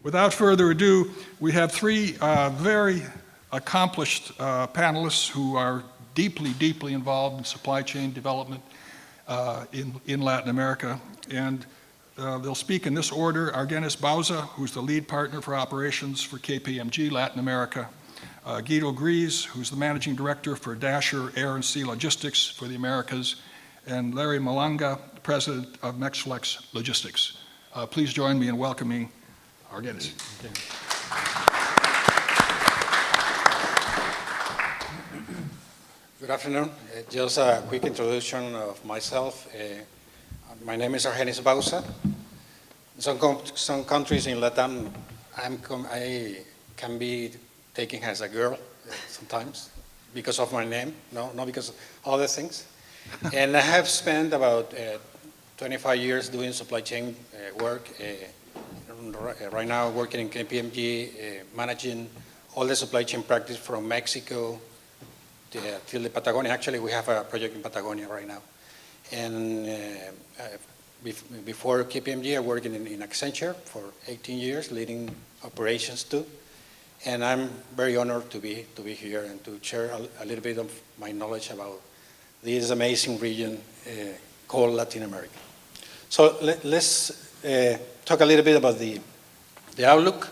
Without further ado, we have three very accomplished panelists who are deeply, deeply involved in supply chain development in Latin America. And they'll speak in this order. Argenis Bauza, who's the lead partner for operations for KPMG Latin America. Guido Gries, who's the managing director for Dachser Air and Sea Logistics for the Americas. And Larry Malanga, the president of Mexflex Logistics. Please join me in welcoming Argenis. Okay. Good afternoon. Just a quick introduction of myself. My name is Argenis Bauza. Some countries in LatAm, I can be taken as a girl sometimes because of my name, not because of other things. And I have spent about 25 years doing supply chain work. Right now working in KPMG, managing all the supply chain practice from Mexico till the Patagonia. Actually, we have a project in Patagonia right now. And before KPMG, I worked in Accenture for 18 years, leading operations too. And I'm very honored to be here and to share a little bit of my knowledge about this amazing region called Latin America. So let's talk a little bit about the outlook.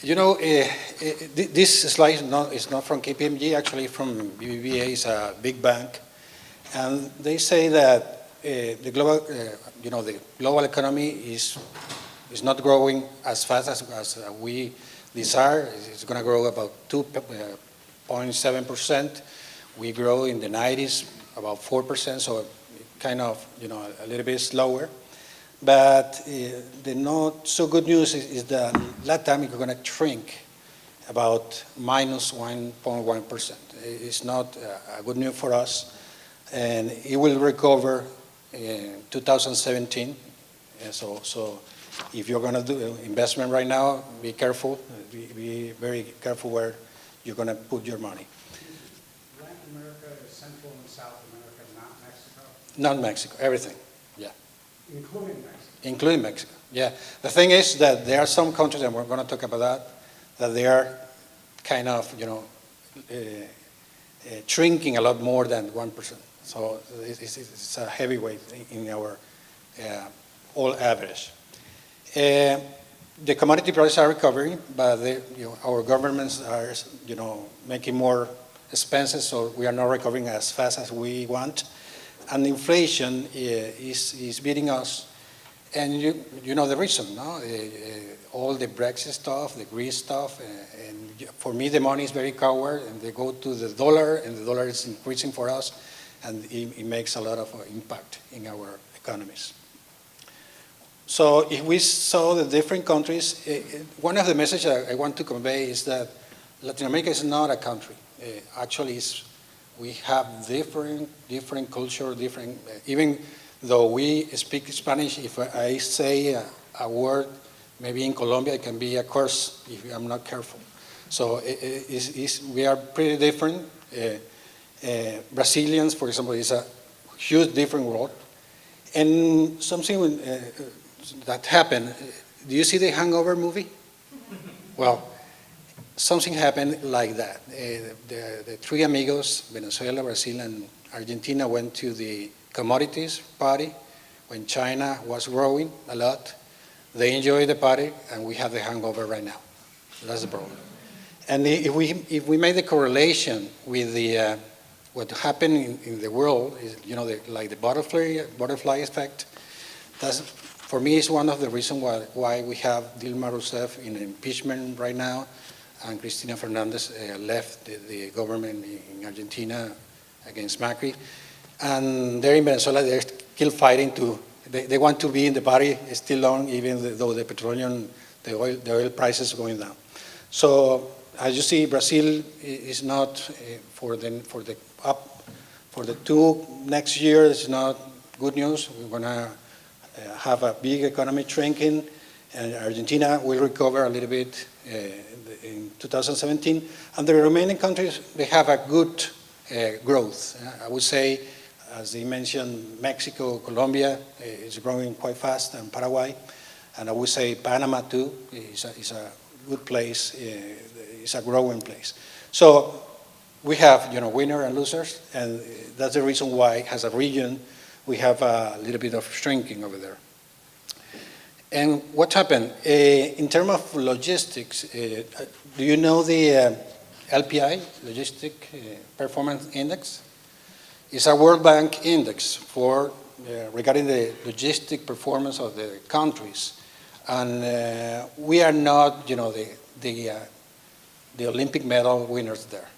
You know, this slide is not from KPMG, actually from BBVA. It's a big bank. And they say that the global economy is not growing as fast as we desire. It's going to grow about 2.7%. We grow in the 90s about 4%, so kind of, a little bit slower. But the not so good news is that LatAm is going to shrink about minus 1.1%. It's not a good news for us, and it will recover in 2017. And so if you're going to do investment right now, be careful. Be very careful where you're going to put your money. Latin America is Central and South America, not Mexico? Not Mexico, everything, yeah. Including Mexico? Including Mexico, yeah. The thing is that there are some countries, and we're going to talk about that they are kind of, shrinking a lot more than 1%. So it's a heavyweight in our all average. The commodity prices are recovering, but our governments are, making more expenses, so we are not recovering as fast as we want. And inflation is beating us. And you know the reason, no? All the Brexit stuff, the Gries stuff, and for me the money is very coward, and they go to the dollar, and the dollar is increasing for us, and it makes a lot of impact in our economies. So if we saw the different countries, one of the messages I want to convey is that Latin America is not a country. Actually, we have different culture, even though we speak Spanish, if I say a word, maybe in Colombia, it can be a curse if I'm not careful. So we are pretty different. Brazilians, for example, is a huge different world. And something that happened, do you see the Hangover movie? Well, something happened like that. The three amigos, Venezuela, Brazil, and Argentina, went to the commodities party when China was growing a lot. They enjoyed the party, and we have the hangover right now. That's the problem. And if we make the correlation with the what happened in the world, is like the butterfly effect. That's, for me, is one of the reasons why we have Dilma Rousseff in impeachment right now, and Cristina Fernandez left the government in Argentina against Macri. And they're in Venezuela, they're still fighting they want to be in the party still long, even though the oil prices are going down. So as you see, Brazil is not for the two next year. It's not good news. We're gonna have a big economy shrinking, and Argentina will recover a little bit in 2017. And the remaining countries, they have a good growth. I would say, as they mentioned, Mexico, Colombia is growing quite fast, and Paraguay. And I would say Panama too is a good place, it's a growing place. So we have, winner and losers, and that's the reason why, as a region, we have a little bit of shrinking over there. And what happened? In terms of logistics, do you know the LPI, Logistic Performance Index? It's a World Bank index for regarding the logistic performance of the countries. And we are not, the Olympic medal winners there,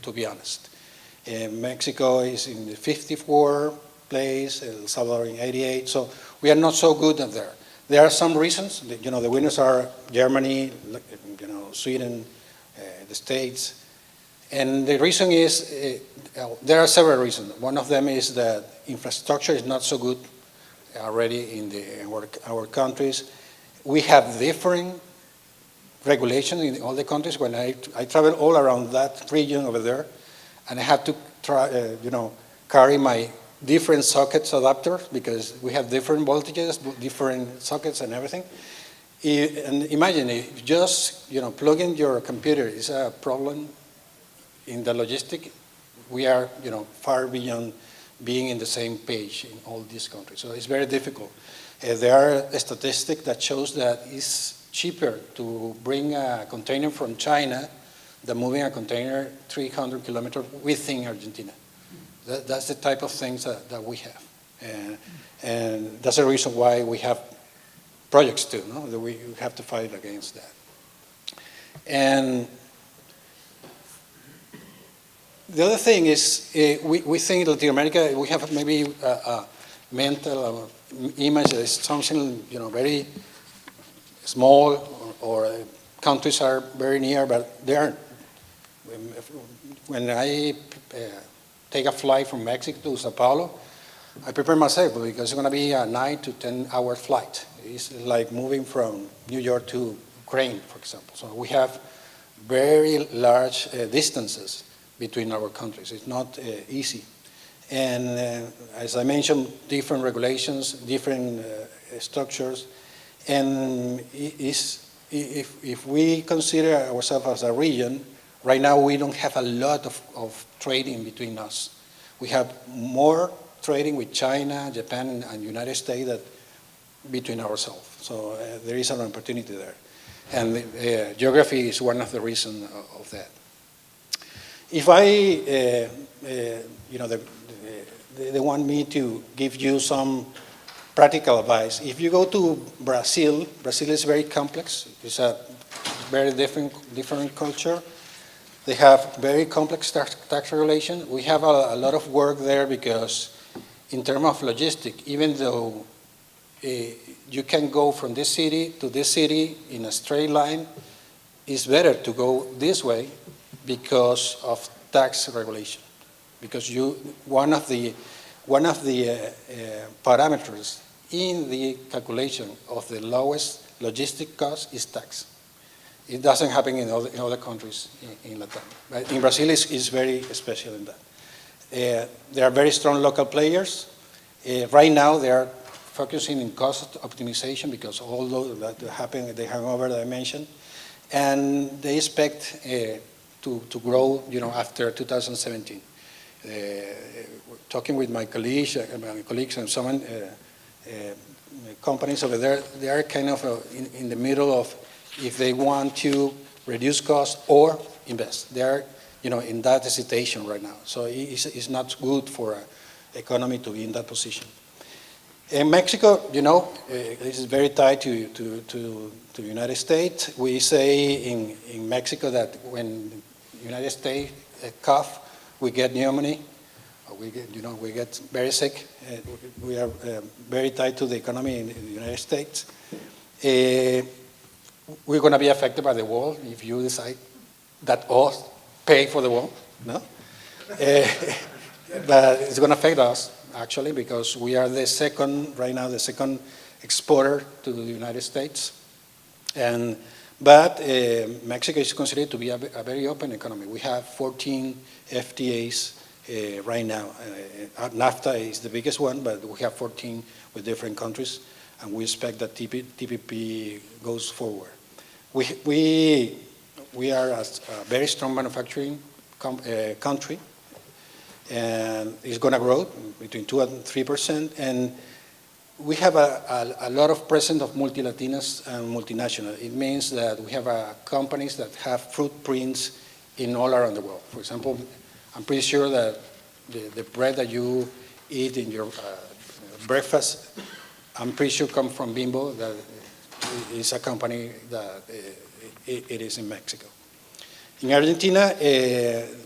to be honest. Mexico is in the 54 place, El Salvador in 88, so we are not so good at there. There are some reasons, the winners are Germany, Sweden, the States, and the reason is, there are several reasons. One of them is that infrastructure is not so good already in our countries. We have different regulations in all the countries. When I travel all around that region over there, and I have to try, carry my different sockets adapters because we have different voltages, different sockets and everything. And imagine if just, plugging your computer is a problem in the logistic, we are, far beyond being in the same page in all these countries. So it's very difficult. There are a statistic that shows that it's cheaper to bring a container from China than moving a container 300 kilometers within Argentina. That's the type of things that we have. And that's the reason why we have projects too, that we have to fight against that. And the other thing is, we think in Latin America, we have maybe a mental image that is something, very small, or countries are very near, but they aren't. When I take a flight from Mexico to Sao Paulo, I prepare myself because it's going to be a 9 to 10 hour flight. It's like moving from New York to Ukraine, for example. So we have very large distances between our countries. It's not easy. And as I mentioned, different regulations, different structures. And if we consider ourselves as a region, right now we don't have a lot of trading between us. We have more trading with China, Japan, and United States than between ourselves. So there is an opportunity there. And geography is one of the reasons of that. If they want me to give you some practical advice. If you go to Brazil, Brazil is very complex. It's a very different culture. They have very complex tax regulation. We have a lot of work there because in terms of logistics, even though you can go from this city to this city in a straight line, it's better to go this way because of tax regulation. Because one of the parameters in the calculation of the lowest logistic cost is tax. It doesn't happen in other countries in LatAm. But in Brazil, it's very special in that. There are very strong local players. Right now, they are focusing on cost optimization because all those that happen, the hangover that I mentioned, and they expect to grow, after 2017. Talking with my colleagues and some companies over there, they are kind of in the middle of if they want to reduce costs or invest. They are, in that hesitation right now. So it's not good for an economy to be in that position. In Mexico, this is very tied to the United States. We say in Mexico that when the United States cough, we get pneumonia. We get very sick. We are very tied to the economy in the United States. We're going to be affected by the war if you decide that us pay for the war, no? But it's going to affect us, actually, because we are right now the second exporter to the United States. But Mexico is considered to be a very open economy. We have 14 FTAs right now. NAFTA is the biggest one, but we have 14 with different countries. and we expect that TPP goes forward. We are a very strong manufacturing country, and it's going to grow between 2 and 3%. And we have a lot of presence of multi-Latinas and multinational. It means that we have companies that have footprints in all around the world. For example, I'm pretty sure that the bread that you eat in your breakfast, I'm pretty sure comes from Bimbo, that is a company that it is in Mexico. In Argentina,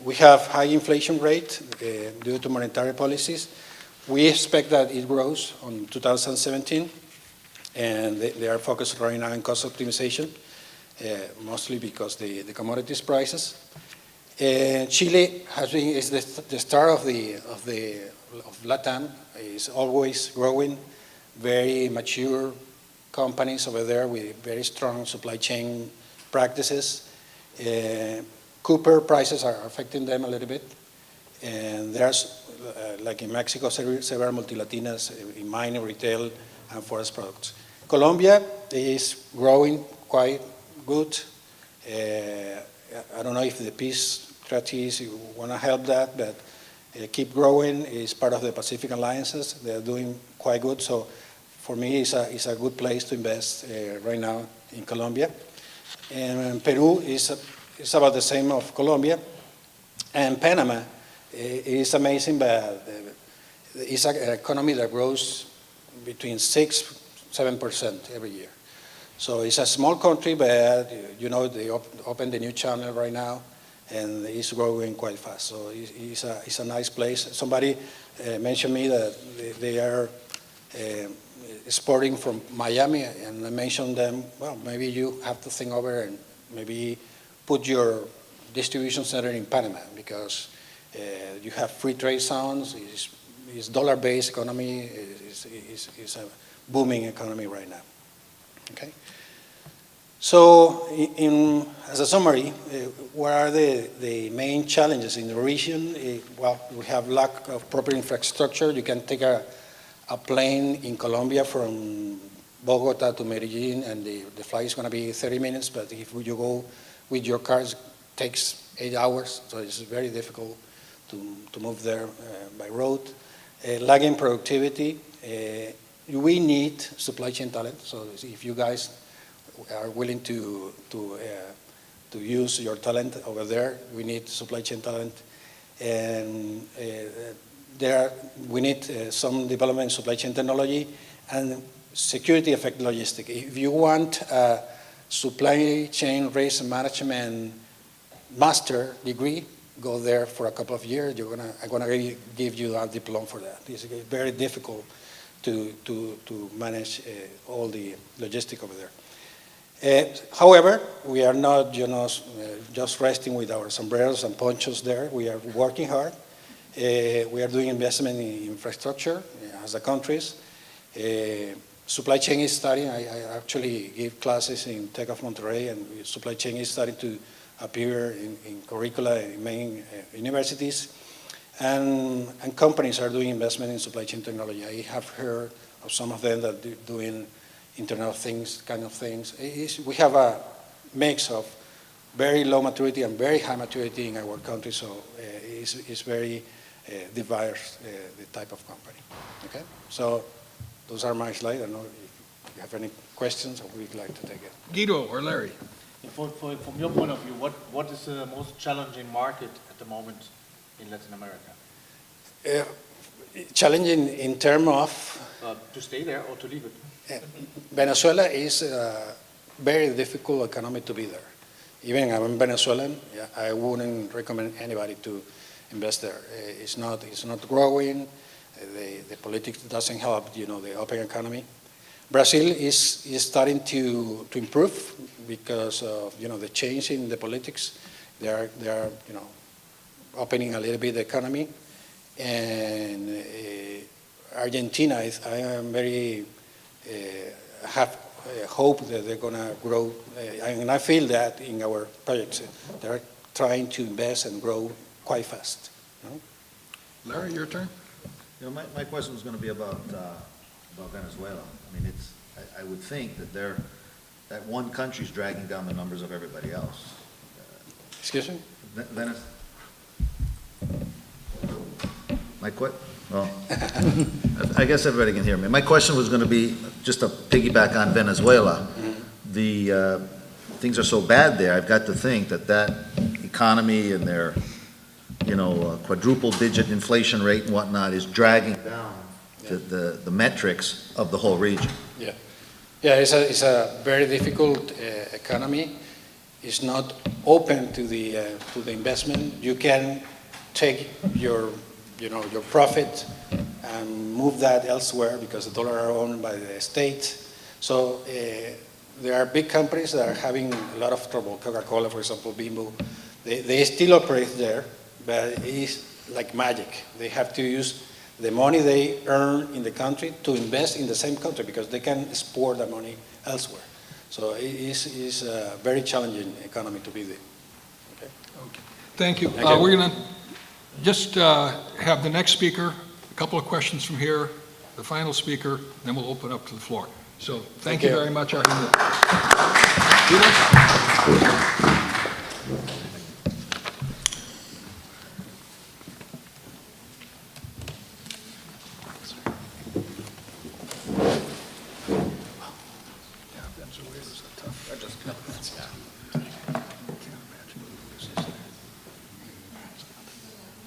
we have high inflation rate due to monetary policies. We expect that it grows on 2017, and they are focused right now on cost optimization, mostly because the commodities prices. Chile is the star of LatAm. Is always growing, very mature companies over there with very strong supply chain practices. Copper prices are affecting them a little bit, and there's, like in Mexico, several multi-Latinas in mining, retail, and forest products. Colombia is growing quite good. I don't know if the peace treaties want to help that, but keep growing. Is part of the Pacific Alliances. They're doing quite good. So for me, it's a good place to invest right now in Colombia. And Peru is about the same of Colombia. And Panama is amazing, but it's an economy that grows between 6-7% every year. So it's a small country, but you know they opened the new channel right now, and it's growing quite fast. So it's a nice place. Somebody mentioned me that they are exporting from Miami, and I mentioned them, well, maybe you have to think over and maybe put your distribution center in Panama, because you have free trade zones, it's dollar-based economy, it's a booming economy right now. Okay? So as a summary, what are the main challenges in the region? Well, we have lack of proper infrastructure. You can take a plane in Colombia from Bogota to Medellin, and the flight is going to be 30 minutes, but if you go with your car, it takes 8 hours, so it's very difficult to move there by road. Lagging productivity. We need supply chain talent, so if you guys are willing to use your talent over there, we need supply chain talent. And we need some development in supply chain technology and security effect logistics. If you want a supply chain risk management master degree, go there for a couple of years. I'm gonna give you a diploma for that. It's very difficult to manage all the logistics over there. However, we are not just resting with our sombreros and ponchos there. We are working hard. We are doing investment in infrastructure as a countries. Supply chain is starting. I actually give classes in Tech of Monterrey, and supply chain is starting to appear in curricula in main universities. And companies are doing investment in supply chain technology. I have heard of some of them that are doing Internet of Things kind of things. We have a mix of very low maturity and very high maturity in our country, so it's very diverse, the type of company. Okay, so those are my slides. I don't know if you have any questions, or we'd like to take it. Guido or Larry? From your point of view, what is the most challenging market at the moment in Latin America? Challenging in terms of? To stay there or to leave it? Venezuela is a very difficult economy to be there. Even I'm Venezuelan, I wouldn't recommend anybody to invest there. It's not growing. The politics doesn't help, the open economy. Brazil is starting to improve because of the change in the politics. They are opening a little bit the economy, and Argentina I am very have hope that they're going to grow, and I feel that in our projects they're trying to invest and grow quite fast. Larry, your turn. My question is going to be about Venezuela. I mean, I would think that that one country's dragging down the numbers of everybody else. Excuse me? Venice? Well, I guess everybody can hear me. My question was going to be, just to piggyback on Venezuela, the things are so bad there, I've got to think that economy and their, quadruple-digit inflation rate and whatnot is dragging down the metrics of the whole region. Yeah. Yeah, it's a very difficult economy. It's not open to the investment. You can take your profit and move that elsewhere because the dollar are owned by the state. So there are big companies that are having a lot of trouble. Coca-Cola, for example, Bimbo, they still operate there, but it's like magic. They have to use the money they earn in the country to invest in the same country because they can export the money elsewhere. So it is a very challenging economy to be there. Okay. Thank you. Thank you. We're going to just have the next speaker, a couple of questions from here, the final speaker, then we'll open up to the floor. So thank you very much, Argenis.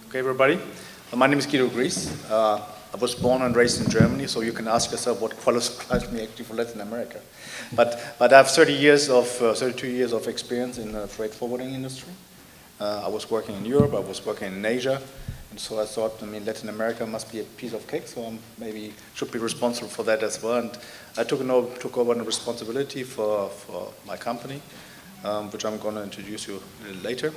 Okay, everybody. My name is Guido Gries. I was born and raised in Germany, so you can ask yourself what qualifies me actually for Latin America. But I have 32 years of experience in the freight forwarding industry. I was working in Europe, I was working in Asia, and so I thought, Latin America must be a piece of cake, so I maybe should be responsible for that as well. And I took over the responsibility for my company, which I'm going to introduce you a little later,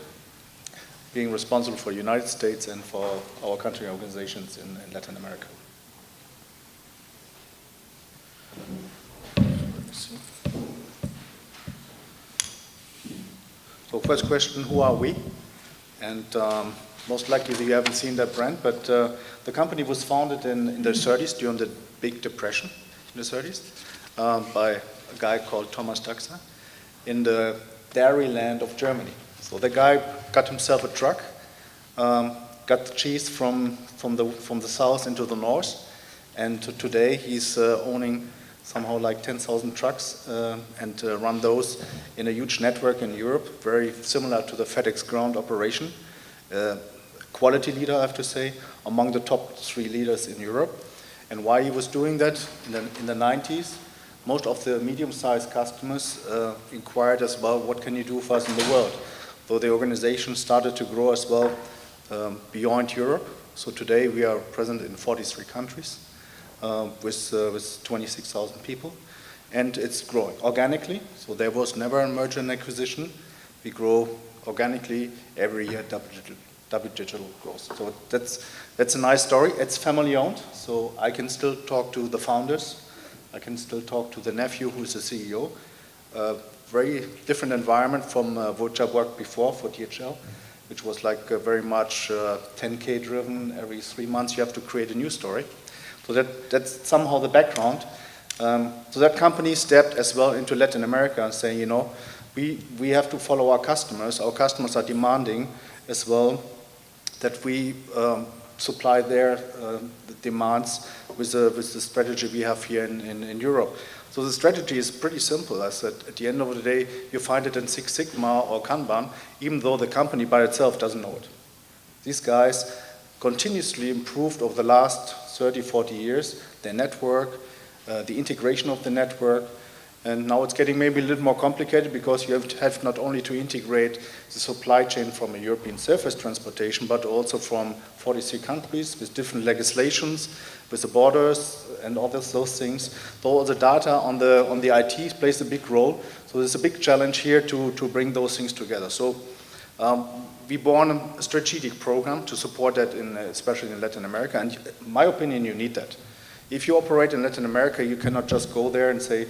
being responsible for the United States and for our country organizations in Latin America. So first question, who are we? And most likely you haven't seen that brand, but the company was founded in the 30s during the Big Depression in the 30s by a guy called Thomas Dachser in the dairy land of Germany. So the guy got himself a truck, got the cheese from the south into the north, and today he's owning somehow like 10,000 trucks and run those in a huge network in Europe, very similar to the FedEx ground operation. Quality leader, I have to say, among the top 3 leaders in Europe. And why he was doing that in the 90s, most of the medium-sized customers inquired as well, what can you do for us in the world? So the organization started to grow as well beyond Europe. So today we are present in 43 countries with 26,000 people. And it's growing organically. So there was never a merger and acquisition. We grow organically every year, double-digit growth. So that's a nice story. It's family-owned, so I can still talk to the founders. I can still talk to the nephew who's the CEO. Very different environment from which I worked before for DHL, which was like very much 10K driven. Every 3 months you have to create a new story. So that's somehow the background. So that company stepped as well into Latin America and saying, we have to follow our customers. Our customers are demanding as well that we supply their demands with the strategy we have here in Europe. So the strategy is pretty simple. I said, at the end of the day, you find it in Six Sigma or Kanban, even though the company by itself doesn't know it. These guys continuously improved over the last 30, 40 years, their network, the integration of the network, and now it's getting maybe a little more complicated because you have not only to integrate the supply chain from a European surface transportation, but also from 43 countries with different legislations, with the borders and all those things. So all the data on the IT plays a big role. So there's a big challenge here to bring those things together. So we born a strategic program to support that, especially in Latin America. And in my opinion, you need that. If you operate in Latin America, you cannot just go there and say,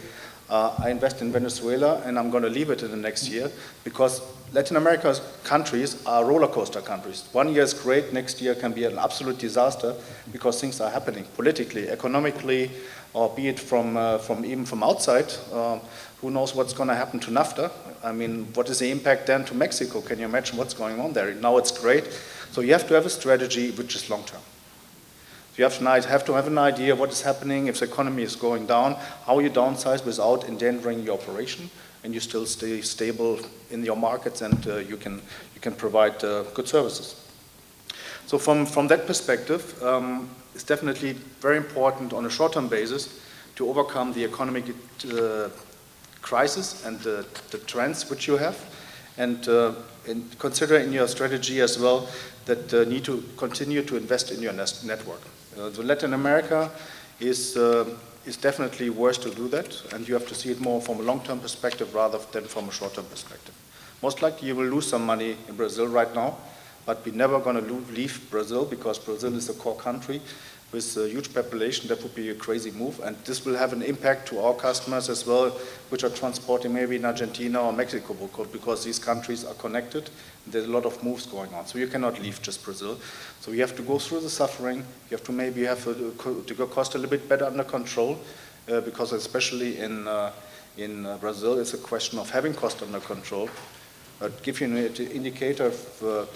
I invest in Venezuela and I'm going to leave it in the next year, because Latin America's countries are roller coaster countries. 1 year is great, next year can be an absolute disaster because things are happening politically, economically, or be it from even from outside, who knows what's going to happen to NAFTA? I mean, what is the impact then to Mexico? Can you imagine what's going on there? Now it's great. So you have to have a strategy which is long-term. You have to have an idea what is happening if the economy is going down, how you downsize without endangering your operation, and you still stay stable in your markets, and you can provide good services. So from that perspective, it's definitely very important on a short-term basis to overcome the economic crisis and the trends which you have, and consider in your strategy as well that need to continue to invest in your network. So Latin America is definitely worth to do that, and you have to see it more from a long-term perspective rather than from a short-term perspective. Most likely you will lose some money in Brazil right now, but we're never going to leave Brazil, because Brazil is a core country with a huge population. That would be a crazy move, and this will have an impact to our customers as well, which are transporting maybe in Argentina or Mexico, because these countries are connected. There's a lot of moves going on, so you cannot leave just Brazil. So you have to go through the suffering. You have to maybe have to go cost a little bit better under control, because especially in Brazil, it's a question of having cost under control. But give you an indicator of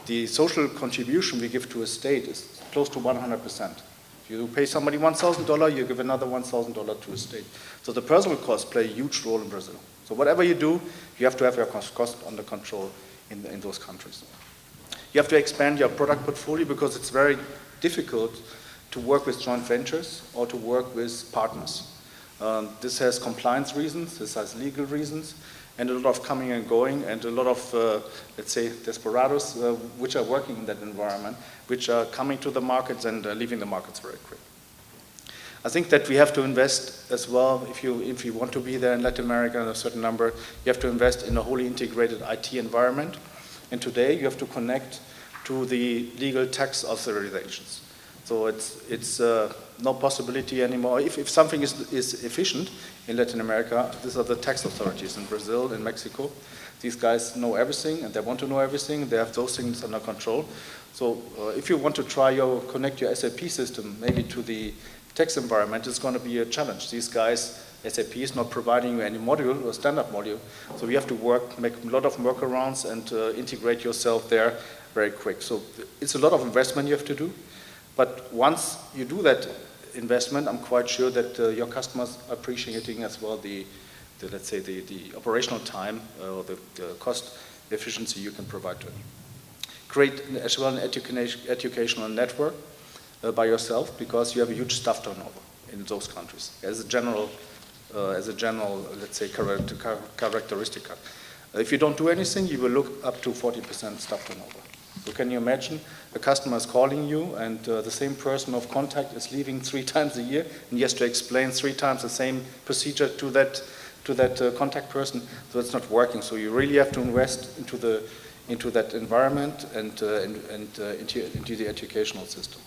the social contribution we give to a state is close to 100%. If you pay somebody $1,000, you give another $1,000 to a state. So the personal costs play a huge role in Brazil. So whatever you do, you have to have your cost under control in those countries. You have to expand your product portfolio, because it's very difficult to work with joint ventures or to work with partners. This has compliance reasons, this has legal reasons, and a lot of coming and going, and a lot of, let's say, desperados, which are working in that environment, which are coming to the markets and leaving the markets very quick. I think that we have to invest as well, if you want to be there in Latin America in a certain number, you have to invest in a wholly integrated IT environment. And today you have to connect to the legal tax authorizations. So it's no possibility anymore. If something is efficient in Latin America, these are the tax authorities in Brazil, in Mexico. These guys know everything, and they want to know everything. They have those things under control. So if you want to connect your SAP system maybe to the tax environment, it's going to be a challenge. These guys, SAP is not providing you any module or standard module. So you have to make a lot of workarounds and integrate yourself there very quick. So it's a lot of investment you have to do. But once you do that investment, I'm quite sure that your customers are appreciating as well let's say the operational time or the cost efficiency you can provide to them. Create as well an educational network by yourself, because you have a huge staff turnover in those countries as a general, let's say, characteristic. If you don't do anything, you will look up to 40% staff turnover. So can you imagine a customer is calling you, and the same person of contact is leaving 3 times a year, and he has to explain 3 times the same procedure to that contact person. So it's not working. So you really have to invest into that environment and into the educational system.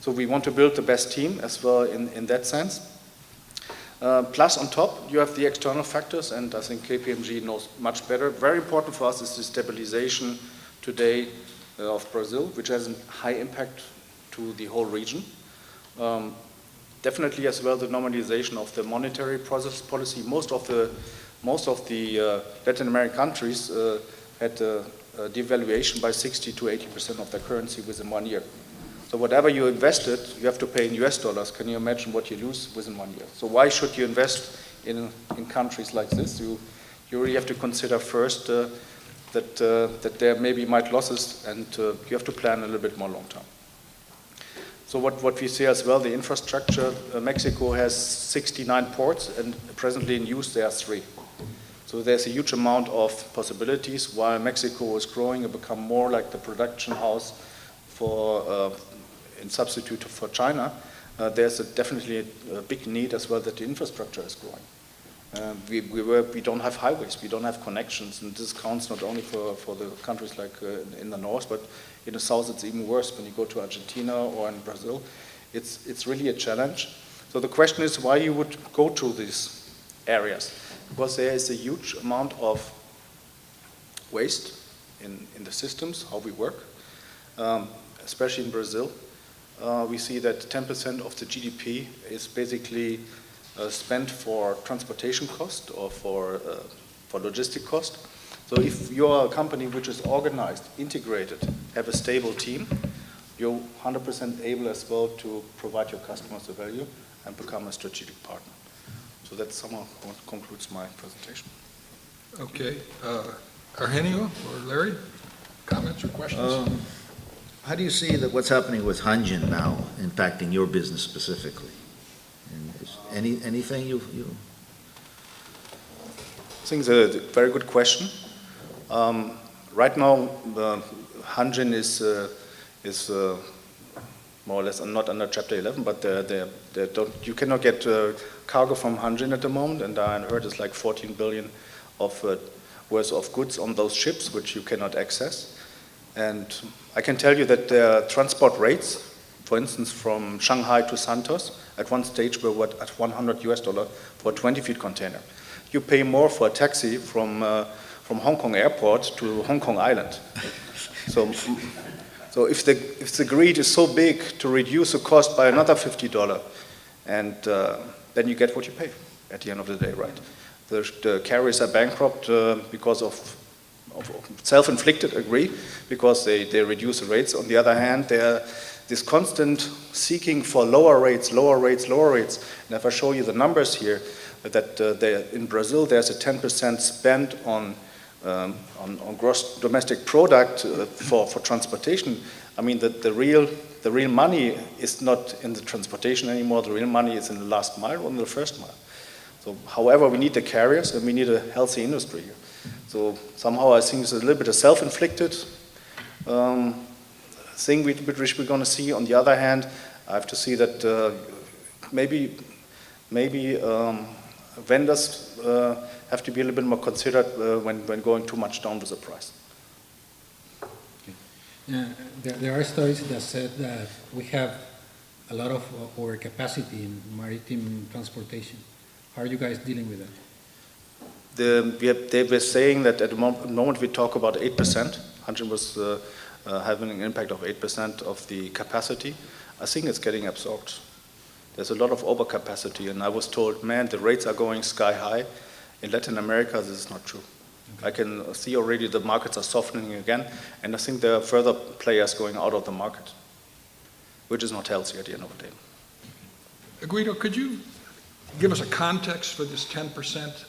So we want to build the best team as well in that sense. Plus, on top, you have the external factors, and I think KPMG knows much better. Very important for us is the stabilization today of Brazil, which has a high impact to the whole region. Definitely as well the normalization of the monetary policy. Most of the Latin American countries had a devaluation by 60 to 80% of their currency within 1 year. So whatever you invested, you have to pay in US dollars. Can you imagine what you lose within 1 year? So why should you invest in countries like this? You really have to consider first that there may be might losses, and you have to plan a little bit more long term. So what we see as well, the infrastructure, Mexico has 69 ports, and presently in use there are 3. So there's a huge amount of possibilities. While Mexico is growing and become more like the production house in substitute for China, there's definitely a big need as well that the infrastructure is growing. We don't have highways, we don't have connections, and this counts not only for the countries like in the north, but in the south it's even worse when you go to Argentina or in Brazil. It's really a challenge. So the question is why you would go to these areas, because there is a huge amount of waste in the systems, how we work, especially in Brazil. we see that 10% of the GDP is basically spent for transportation cost or for logistic cost. So if you're a company which is organized, integrated, have a stable team, you're 100% able as well to provide your customers the value and become a strategic partner. So that somehow concludes my presentation. Okay. Argenio or Larry, comments or questions? How do you see that what's happening with Hanjin now impacting your business specifically? And is anything you? I think it's a very good question. Right now, Hanjin is more or less not under Chapter 11, but you cannot get cargo from Hanjin at the moment, and I heard it's like 14 billion worth of goods on those ships, which you cannot access. And I can tell you that the transport rates, for instance, from Shanghai to Santos, at one stage were at $100 for a 20-feet container. You pay more for a taxi from Hong Kong airport to Hong Kong Island. So if the greed is so big to reduce the cost by another $50, and then you get what you pay at the end of the day, right? The carriers are bankrupt because of self-inflicted, agree, because they reduce the rates. On the other hand, there this constant seeking for lower rates. And if I show you the numbers here, that in Brazil there's a 10% spend on gross domestic product for transportation. I mean, the real money is not in the transportation anymore. The real money is in the last mile or in the first mile. So, however, we need the carriers and we need a healthy industry here. So somehow I think it's a little bit of self-inflicted thing which we're going to see. On the other hand, I have to see that maybe vendors have to be a little bit more considered when going too much down with the price. Yeah, there are studies that said that we have a lot of overcapacity in maritime transportation. How are you guys dealing with that? They were saying that at the moment we talk about 8%. Hanjin was having an impact of 8% of the capacity. I think it's getting absorbed. There's a lot of overcapacity, and I was told, man, the rates are going sky high. In Latin America, this is not true. Okay. I can see already the markets are softening again, and I think there are further players going out of the market, which is not healthy at the end of the day. Guido, could you give us a context for this 10%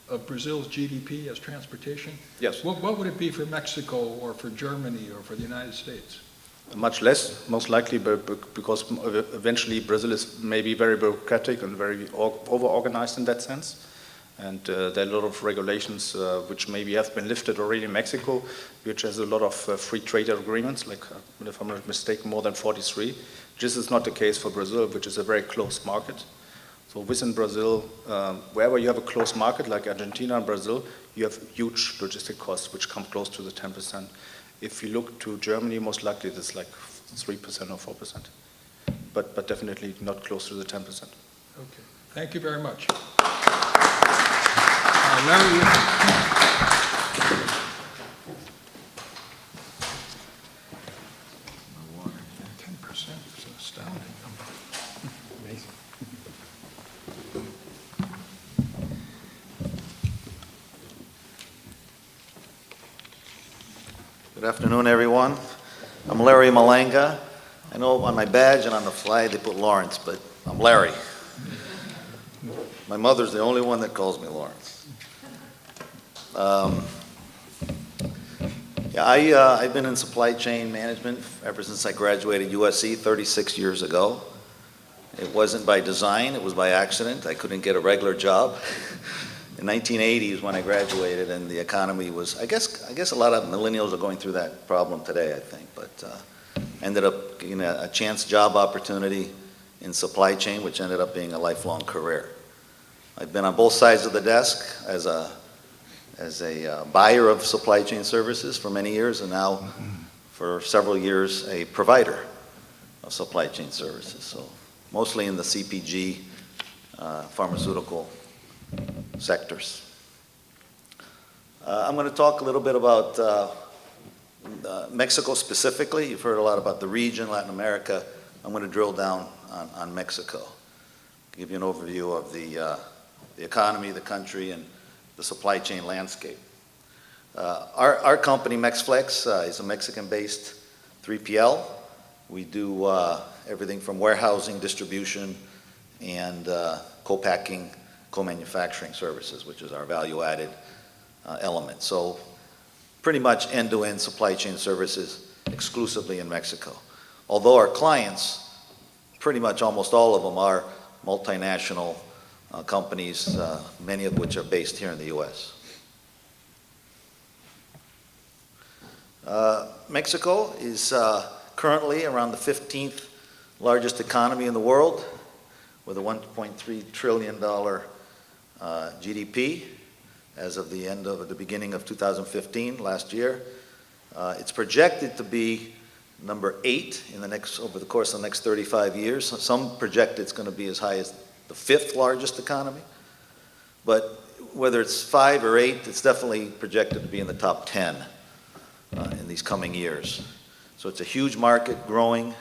of Brazil's GDP as transportation? Yes. What would it be for Mexico or for Germany or for the United States? Much less, most likely, because eventually Brazil is maybe very bureaucratic and very over-organized in that sense. And there are a lot of regulations which maybe have been lifted already in Mexico, which has a lot of free trade agreements, like, if I'm not mistaken, more than 43. This is not the case for Brazil, which is a very closed market. So within Brazil, wherever you have a closed market, like Argentina and Brazil, you have huge logistic costs, which come close to the 10%. If you look to Germany, most likely it's like 3% or 4%, but definitely not close to the 10%. Okay, thank you very much. Larry, 10% is an astounding number. Amazing. Good afternoon, everyone. I'm Larry Malanga. I know on my badge and on the flag they put Lawrence, but I'm Larry. My mother's the only one that calls me Lawrence. I've been in supply chain management ever since I graduated USC 36 years ago. It wasn't by design, it was by accident. I couldn't get a regular job. In 1980 is when I graduated, and the economy was, I guess a lot of millennials are going through that problem today, I think, but ended up getting a chance job opportunity in supply chain, which ended up being a lifelong career. I've been on both sides of the desk as a buyer of supply chain services for many years, and now for several years a provider of supply chain services. So mostly in the CPG, pharmaceutical sectors. I'm going to talk a little bit about Mexico specifically. You've heard a lot about the region, Latin America, I'm going to drill down on Mexico, give you an overview of the economy, the country, and the supply chain landscape. Our company, Mexflex, is a Mexican-based 3PL. We do everything from warehousing, distribution, and co-packing, co-manufacturing services, which is our value-added element. So pretty much end-to-end supply chain services exclusively in Mexico. Although our clients, pretty much almost all of them are multinational companies, many of which are based here in the U.S. Mexico is currently around the 15th largest economy in the world, with a $1.3 trillion GDP as of the beginning of 2015, last year. It's projected to be number 8 over the course of the next 35 years. Some project it's going to be as high as the 5th largest economy. But whether it's 5 or 8, it's definitely projected to be in the top 10 in these coming years. So it's a huge market, growing,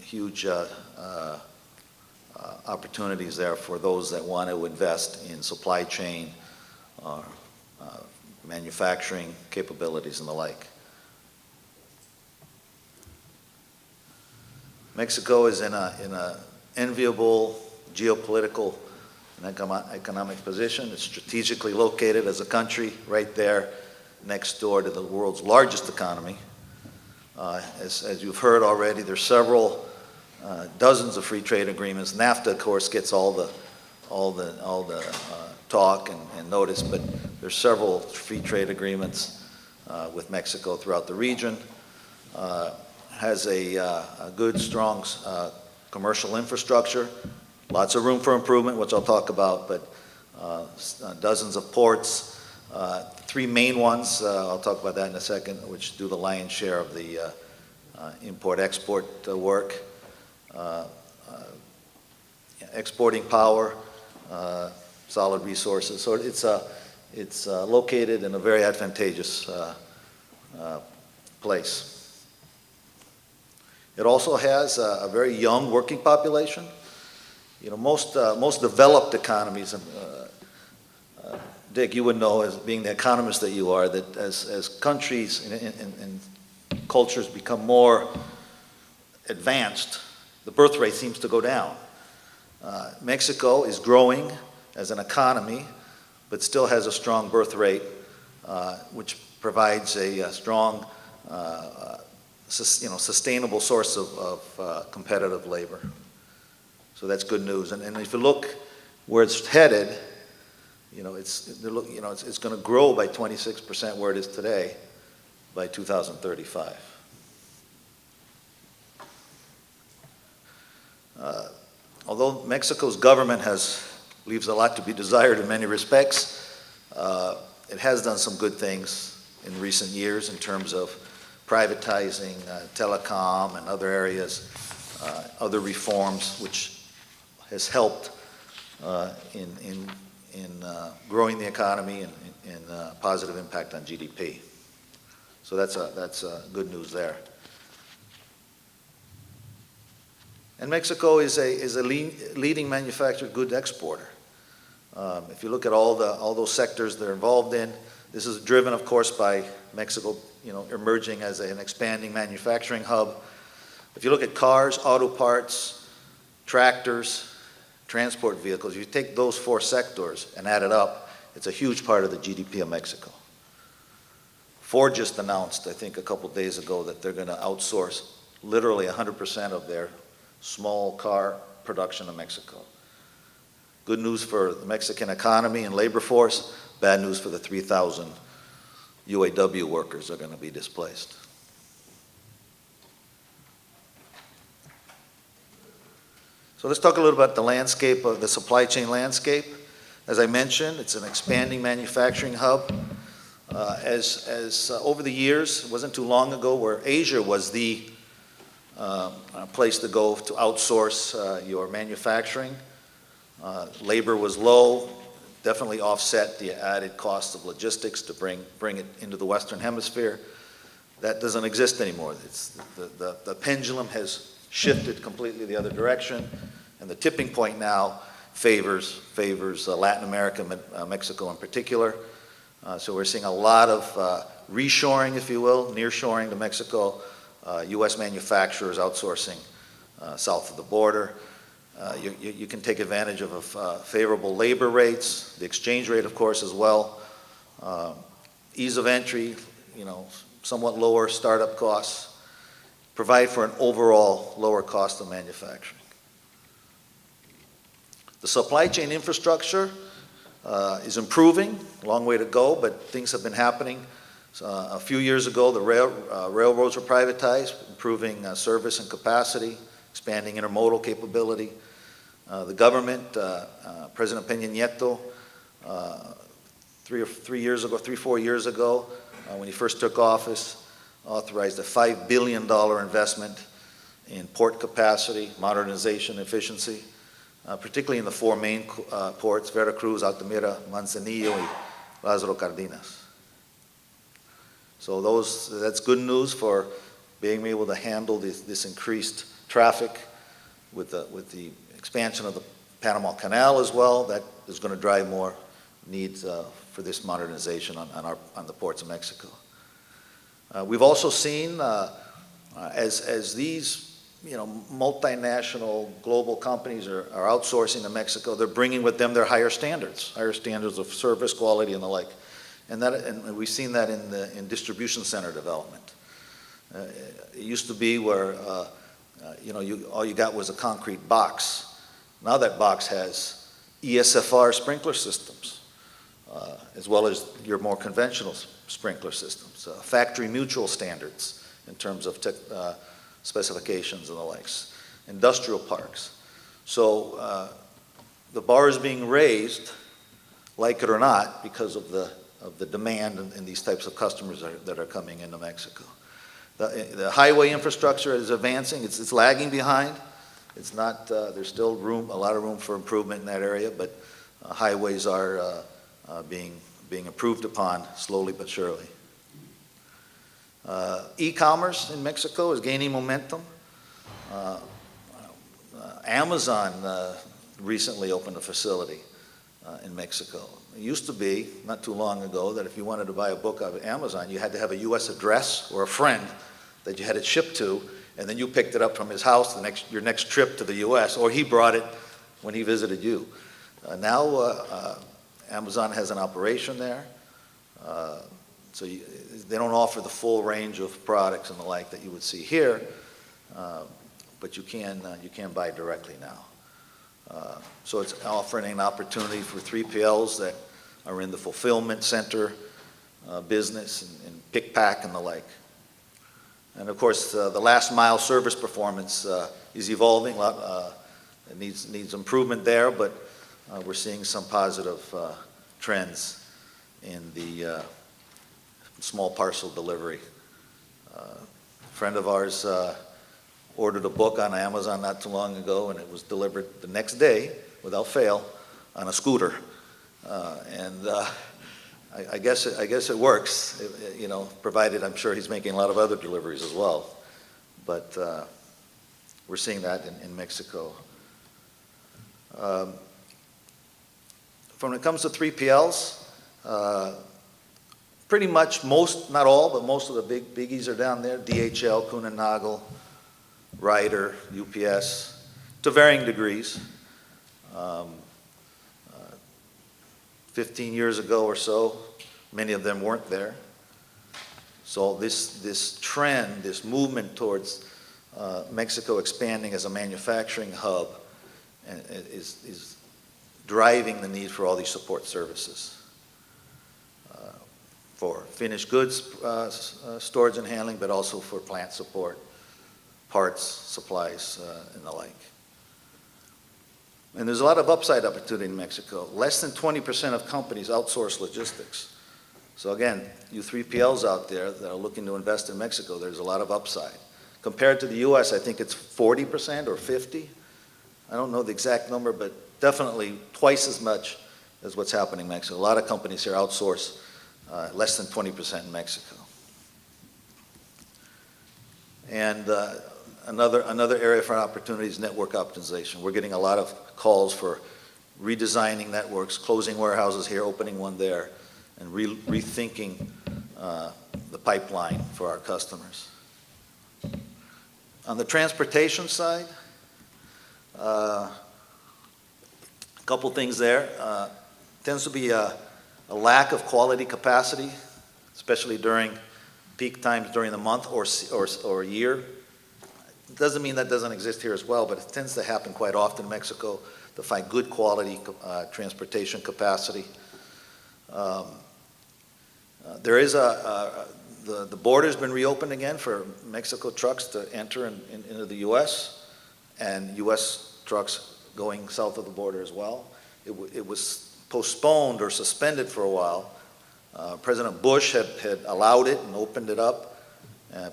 huge opportunities there for those that want to invest in supply chain, manufacturing capabilities and the like. Mexico is in an enviable geopolitical and economic position. It's strategically located as a country right there next door to the world's largest economy. As you've heard already, there's several dozens of free trade agreements. NAFTA, of course, gets all the talk and notice, but there's several free trade agreements with Mexico throughout the region. Has a good, strong commercial infrastructure, lots of room for improvement, which I'll talk about, but dozens of ports, 3 main ones, I'll talk about that in a second, which do the lion's share of the import-export work. Exporting power, solid resources. So it's located in a very advantageous place. It also has a very young working population. You know, most developed economies, Dick, you would know, as being the economist that you are, that as countries and cultures become more advanced, the birth rate seems to go down. Mexico is growing as an economy, but still has a strong birth rate, which provides a strong, sustainable source of competitive labor. So that's good news. And if you look where it's headed, it's going to grow by 26% where it is today by 2035. Although Mexico's government leaves a lot to be desired in many respects, it has done some good things in recent years in terms of privatizing telecom and other areas, other reforms, which has helped in growing the economy and positive impact on GDP. So that's good news there. And Mexico is a leading manufactured goods exporter. If you look at all those sectors they're involved in, this is driven, of course, by Mexico, emerging as an expanding manufacturing hub. If you look at cars, auto parts, tractors, transport vehicles, you take those 4 sectors and add it up, it's a huge part of the GDP of Mexico. Ford just announced, I think a couple days ago, that they're going to outsource literally 100% of their small car production in Mexico. Good news for the Mexican economy and labor force, bad news for the 3,000 UAW workers that are going to be displaced. So let's talk a little about the landscape of the supply chain landscape. As I mentioned, it's an expanding manufacturing hub. As over the years, it wasn't too long ago where Asia was the place to go to outsource your manufacturing. Labor was low, definitely offset the added cost of logistics to bring it into the Western Hemisphere. That doesn't exist anymore. The pendulum has shifted completely the other direction, and the tipping point now favors Latin America, Mexico in particular. So we're seeing a lot of reshoring, if you will, nearshoring to Mexico, U.S. manufacturers outsourcing south of the border. You can take advantage of favorable labor rates, the exchange rate, of course, as well. Ease of entry, somewhat lower startup costs, provide for an overall lower cost of manufacturing. The supply chain infrastructure is improving, a long way to go, but things have been happening. A few years ago, the railroads were privatized, improving service and capacity, expanding intermodal capability. The government, President Peña Nieto, 4 years ago, when he first took office, authorized a $5 billion investment in port capacity, modernization, efficiency, particularly in the four main ports, Veracruz, Altamira, Manzanillo, and Lázaro Cárdenas. So that's good news for being able to handle this increased traffic with the expansion of the Panama Canal as well. That is going to drive more needs for this modernization on the ports of Mexico. We've also seen as these multinational global companies are outsourcing to Mexico, they're bringing with them their higher standards of service, quality, and the like. And we've seen that in distribution center development. It used to be where all you got was a concrete box. Now that box has ESFR sprinkler systems, as well as your more conventional sprinkler systems, factory mutual standards in terms of specifications and the likes, industrial parks. So the bar is being raised, like it or not, because of the demand and these types of customers that are coming into Mexico. The highway infrastructure is advancing. It's lagging behind. It's not. There's still a lot of room for improvement in that area, but highways are being improved upon slowly but surely. E-commerce in Mexico is gaining momentum. Amazon recently opened a facility in Mexico. It used to be, not too long ago, that if you wanted to buy a book out of Amazon, you had to have a U.S. address or a friend that you had it shipped to, and then you picked it up from his house your next trip to the U.S., or he brought it when he visited you. Now Amazon has an operation there, so they don't offer the full range of products and the like that you would see here, but you can buy directly now. So it's offering an opportunity for 3PLs that are in the fulfillment center business and pick, pack, and the like. And of course, the last mile service performance is evolving. It needs improvement there, but we're seeing some positive trends in the small parcel delivery. A friend of ours ordered a book on Amazon not too long ago, and it was delivered the next day, without fail, on a scooter. I guess it works, provided I'm sure he's making a lot of other deliveries as well. But we're seeing that in Mexico. When it comes to 3PLs, pretty much most, not all, but most of the biggies are down there. DHL, Kuehne + Nagel, Ryder, UPS, to varying degrees. 15 years ago or so, many of them weren't there. So this trend, this movement towards Mexico expanding as a manufacturing hub is driving the need for all these support services. For finished goods storage and handling, but also for plant support, parts, supplies, and the like. And there's a lot of upside opportunity in Mexico. Less than 20% of companies outsource logistics. So again, you 3PLs out there that are looking to invest in Mexico, there's a lot of upside. Compared to the US, I think it's 40% or 50%. I don't know the exact number, but definitely twice as much as what's happening in Mexico. A lot of companies here outsource less than 20% in Mexico. And Another area for opportunity is network optimization. We're getting a lot of calls for redesigning networks, closing warehouses here, opening one there, and rethinking the pipeline for our customers. On the transportation side, a couple things there. Tends to be a lack of quality capacity, especially during peak times during the month or year. It doesn't mean that doesn't exist here as well, but it tends to happen quite often in Mexico to find good quality transportation capacity. There is the border's been reopened again for Mexico trucks to enter into the U.S. and U.S. trucks going south of the border as well. It was postponed or suspended for a while. President Bush had allowed it and opened it up.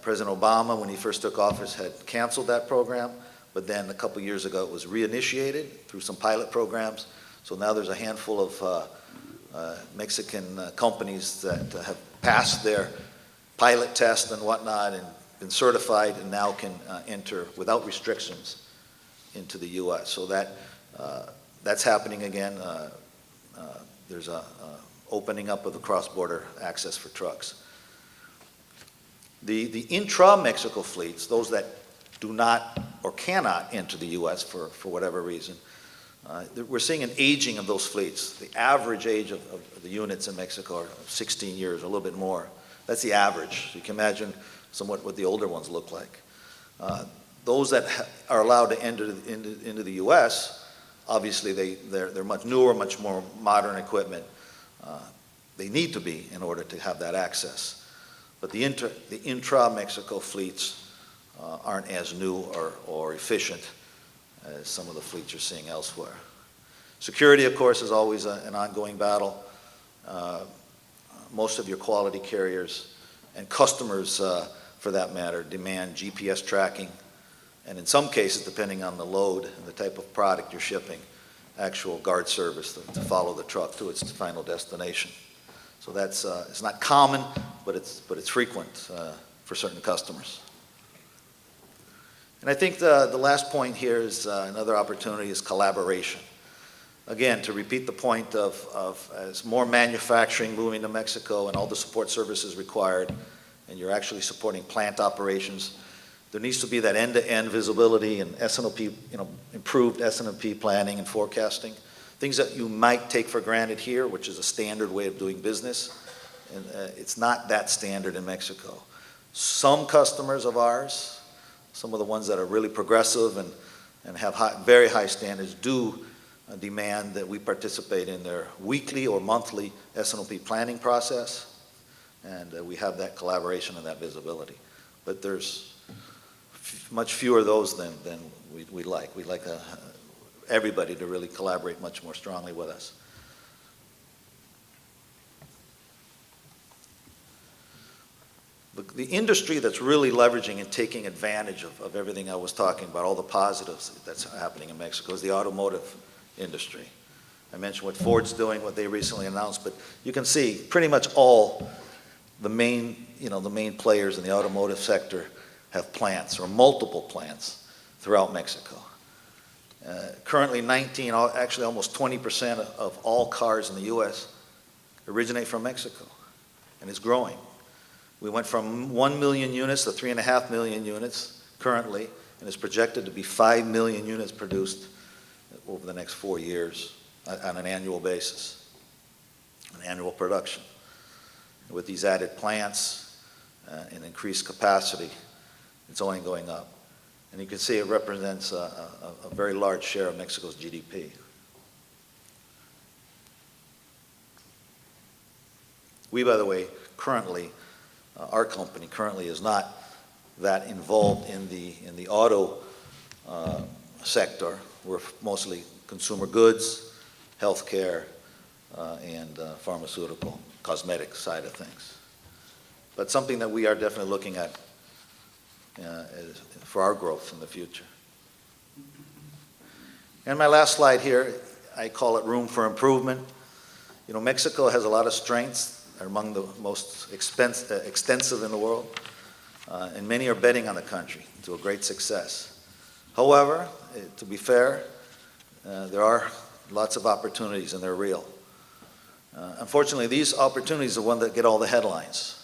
President Obama, when he first took office, had canceled that program, but then a couple years ago it was reinitiated through some pilot programs. So now there's a handful of Mexican companies that have passed their pilot test and whatnot and been certified and now can enter without restrictions into the U.S. So that's happening again. There's a opening up of the cross-border access for trucks. The intra-Mexico fleets, those that do not or cannot enter the U.S. for whatever reason, we're seeing an aging of those fleets. The average age of the units in Mexico are 16 years, a little bit more. That's the average. So you can imagine somewhat what the older ones look like. Those that are allowed to enter into the U.S., obviously they're much newer, much more modern equipment. They need to be in order to have that access. But the intra-Mexico fleets aren't as new or efficient as some of the fleets you're seeing elsewhere. Security, of course, is always an ongoing battle. Most of your quality carriers and customers, for that matter, demand GPS tracking, and in some cases, depending on the load and the type of product you're shipping, actual guard service to follow the truck to its final destination. So that's it's not common, but it's frequent for certain customers. And I think the last point here is another opportunity is collaboration. Again, to repeat the point of as more manufacturing moving to Mexico and all the support services required, and you're actually supporting plant operations, there needs to be that end-to-end visibility and S&OP, improved S&OP planning and forecasting. Things that you might take for granted here, which is a standard way of doing business, and it's not that standard in Mexico. Some customers of ours, some of the ones that are really progressive and have very high standards, do demand that we participate in their weekly or monthly S&OP planning process, and we have that collaboration and that visibility. But there's much fewer of those than we'd like. We'd like everybody to really collaborate much more strongly with us. The industry that's really leveraging and taking advantage of everything I was talking about, all the positives that's happening in Mexico, is the automotive industry. I mentioned what Ford's doing, what they recently announced, but you can see pretty much all the main players in the automotive sector have plants or multiple plants throughout Mexico. Currently actually almost 20% of all cars in the U.S. originate from Mexico, and it's growing. We went from 1 million units to 3.5 million units currently, and it's projected to be 5 million units produced over the next 4 years on an annual basis, an annual production. With these added plants and increased capacity, it's only going up. And you can see it represents a very large share of Mexico's GDP. We, by the way, currently, our company currently is not that involved in the auto sector. We're mostly consumer goods, healthcare, and pharmaceutical, cosmetic side of things. But something that we are definitely looking at for our growth in the future. And my last slide here, I call it room for improvement. Mexico has a lot of strengths. They're among the most extensive in the world. and many are betting on the country to a great success. However, to be fair, there are lots of opportunities, and they're real. Unfortunately, these opportunities are the ones that get all the headlines.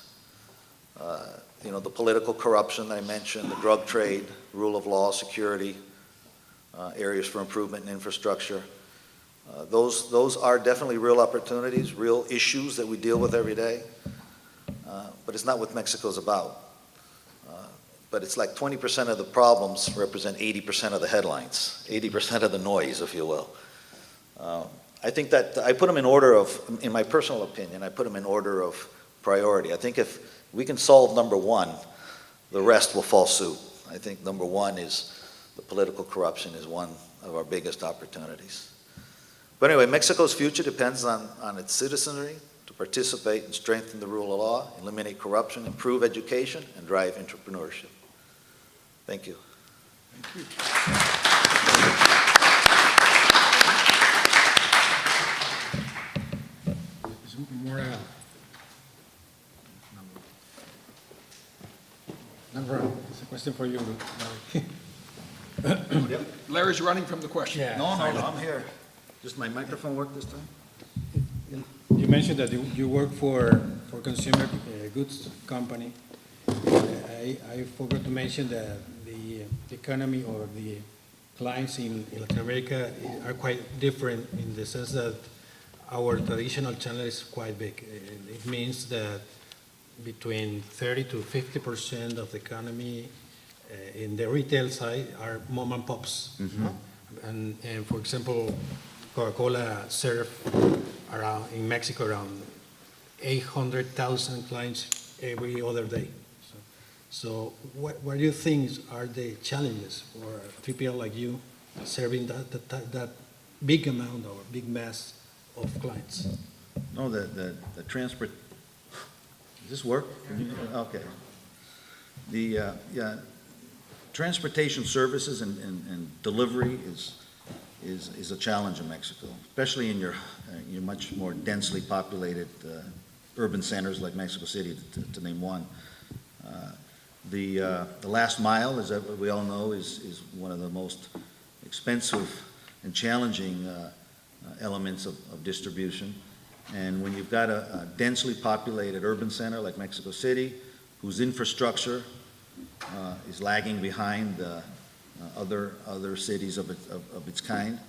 The political corruption that I mentioned, the drug trade, rule of law, security, areas for improvement in infrastructure. Those are definitely real opportunities, real issues that we deal with every day. But it's not what Mexico's about. But it's like 20% of the problems represent 80% of the headlines, 80% of the noise, if you will. I think that I put them in order of, in my personal opinion, I put them in order of priority. I think if we can solve number one, the rest will fall suit. I think number one is the political corruption is one of our biggest opportunities. But anyway, Mexico's future depends on its citizenry to participate and strengthen the rule of law, eliminate corruption, improve education, and drive entrepreneurship. Thank you. Thank you. It's more, number, it's a question for you. Larry's running from the question. Yeah. No, I'm here. Does my microphone work this time? You mentioned that you work for consumer goods company. I forgot to mention that the economy or the clients in Latin America are quite different in the sense that our traditional channel is quite big. It means that between 30 to 50% of the economy in the retail side are mom and pops. Mm-hmm. And for example, Coca-Cola serve around in Mexico around 800,000 clients every other day. So what do you think are the challenges for a 3PL like you serving that big amount or big mass of clients? No, the transport, does this work? Okay. The transportation services and delivery is a challenge in Mexico, especially in your much more densely populated urban centers like Mexico City, to name one. The last mile, as we all know, is one of the most expensive and challenging elements of distribution. And when you've got a densely populated urban center like Mexico City, whose infrastructure is lagging behind other cities of its kind,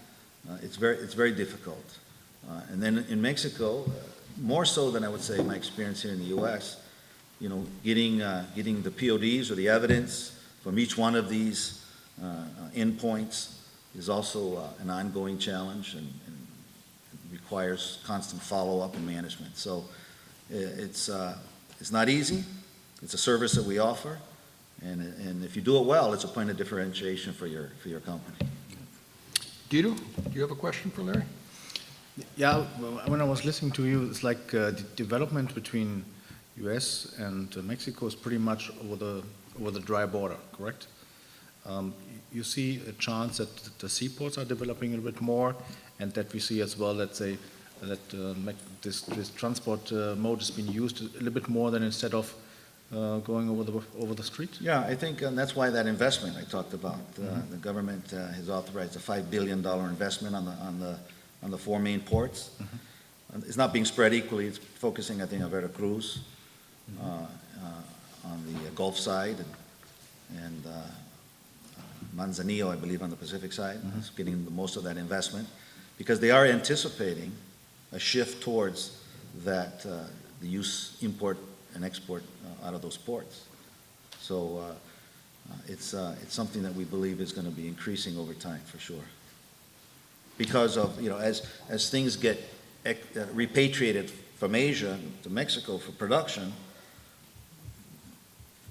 it's very difficult. And then in Mexico, more so than I would say my experience here in the U.S., getting the PODs or the evidence from each one of these endpoints is also an ongoing challenge and requires constant follow-up and management. So it's not easy. It's a service that we offer, and if you do it well, it's a point of differentiation for your company. Guido, do you have a question for Larry? Yeah, well, when I was listening to you, it's like the development between U.S. and Mexico is pretty much over the dry border, correct? You see a chance that the seaports are developing a little bit more, and that we see as well, let's say, that this transport mode is being used a little bit more than instead of going over the street? Yeah, I think that's why that investment I talked about. The government has authorized a $5 billion investment on the four main ports. Mm-hmm. It's not being spread equally. It's focusing, I think, on Veracruz, on the Gulf side, and Manzanillo, I believe, on the Pacific side. Mm-hmm. It's getting most of that investment because they are anticipating a shift towards that, the use, import, and export out of those ports. So it's something that we believe is going to be increasing over time for sure. Because of, as things get repatriated from Asia to Mexico for production,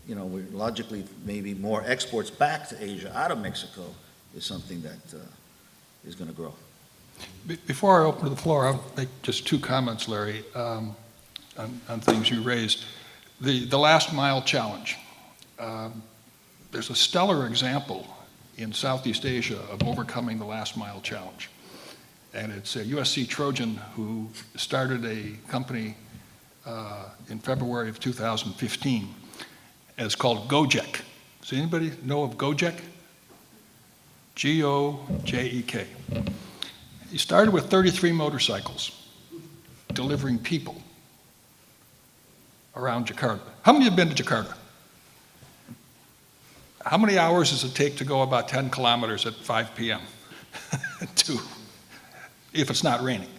we logically maybe more exports back to Asia out of Mexico is something that is going to grow. Before I open to the floor, I'll make just two comments, Larry, on things you raised. The last mile challenge. There's a stellar example in Southeast Asia of overcoming the last mile challenge. And it's USC Trojan who started a company in February of 2015. and it's called Gojek. Does anybody know of Gojek? G-O-J-E-K. He started with 33 motorcycles, delivering people around Jakarta. How many have been to Jakarta? How many hours does it take to go about 10 kilometers at 5 p.m. if it's not raining?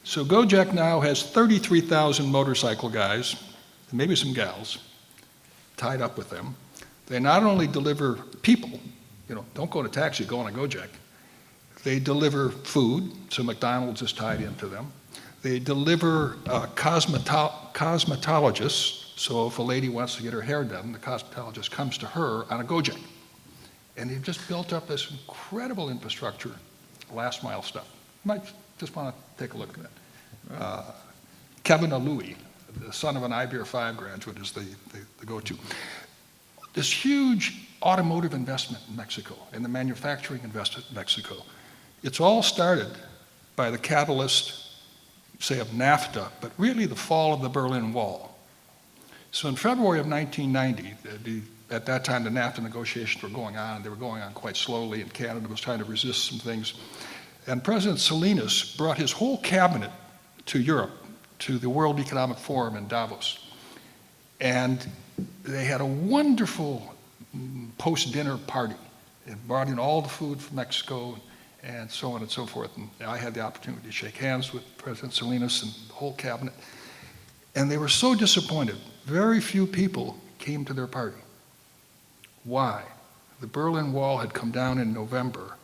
So Gojek now has 33,000 motorcycle guys, maybe some gals, tied up with them. They not only deliver people, don't go to taxi, go on a Gojek. They deliver food, so McDonald's is tied into them. They deliver cosmetologists, so if a lady wants to get her hair done, the cosmetologist comes to her on a Gojek. And they've just built up this incredible infrastructure, last mile stuff. You might just want to take a look at that. Kevin Alui, the son of an IBEAR 5 graduate, is the go-to. This huge automotive investment in Mexico and the manufacturing investment in Mexico, it's all started by the catalyst, say, of NAFTA, but really the fall of the Berlin Wall. So in February of 1990, at that time the NAFTA negotiations were going on. They were going on quite slowly, and Canada was trying to resist some things. And President Salinas brought his whole cabinet to Europe, to the World Economic Forum in Davos. And they had a wonderful post-dinner party. It brought in all the food from Mexico and so on and so forth. And I had the opportunity to shake hands with President Salinas and the whole cabinet. And they were so disappointed. Very few people came to their party. Why? The Berlin Wall had come down in November,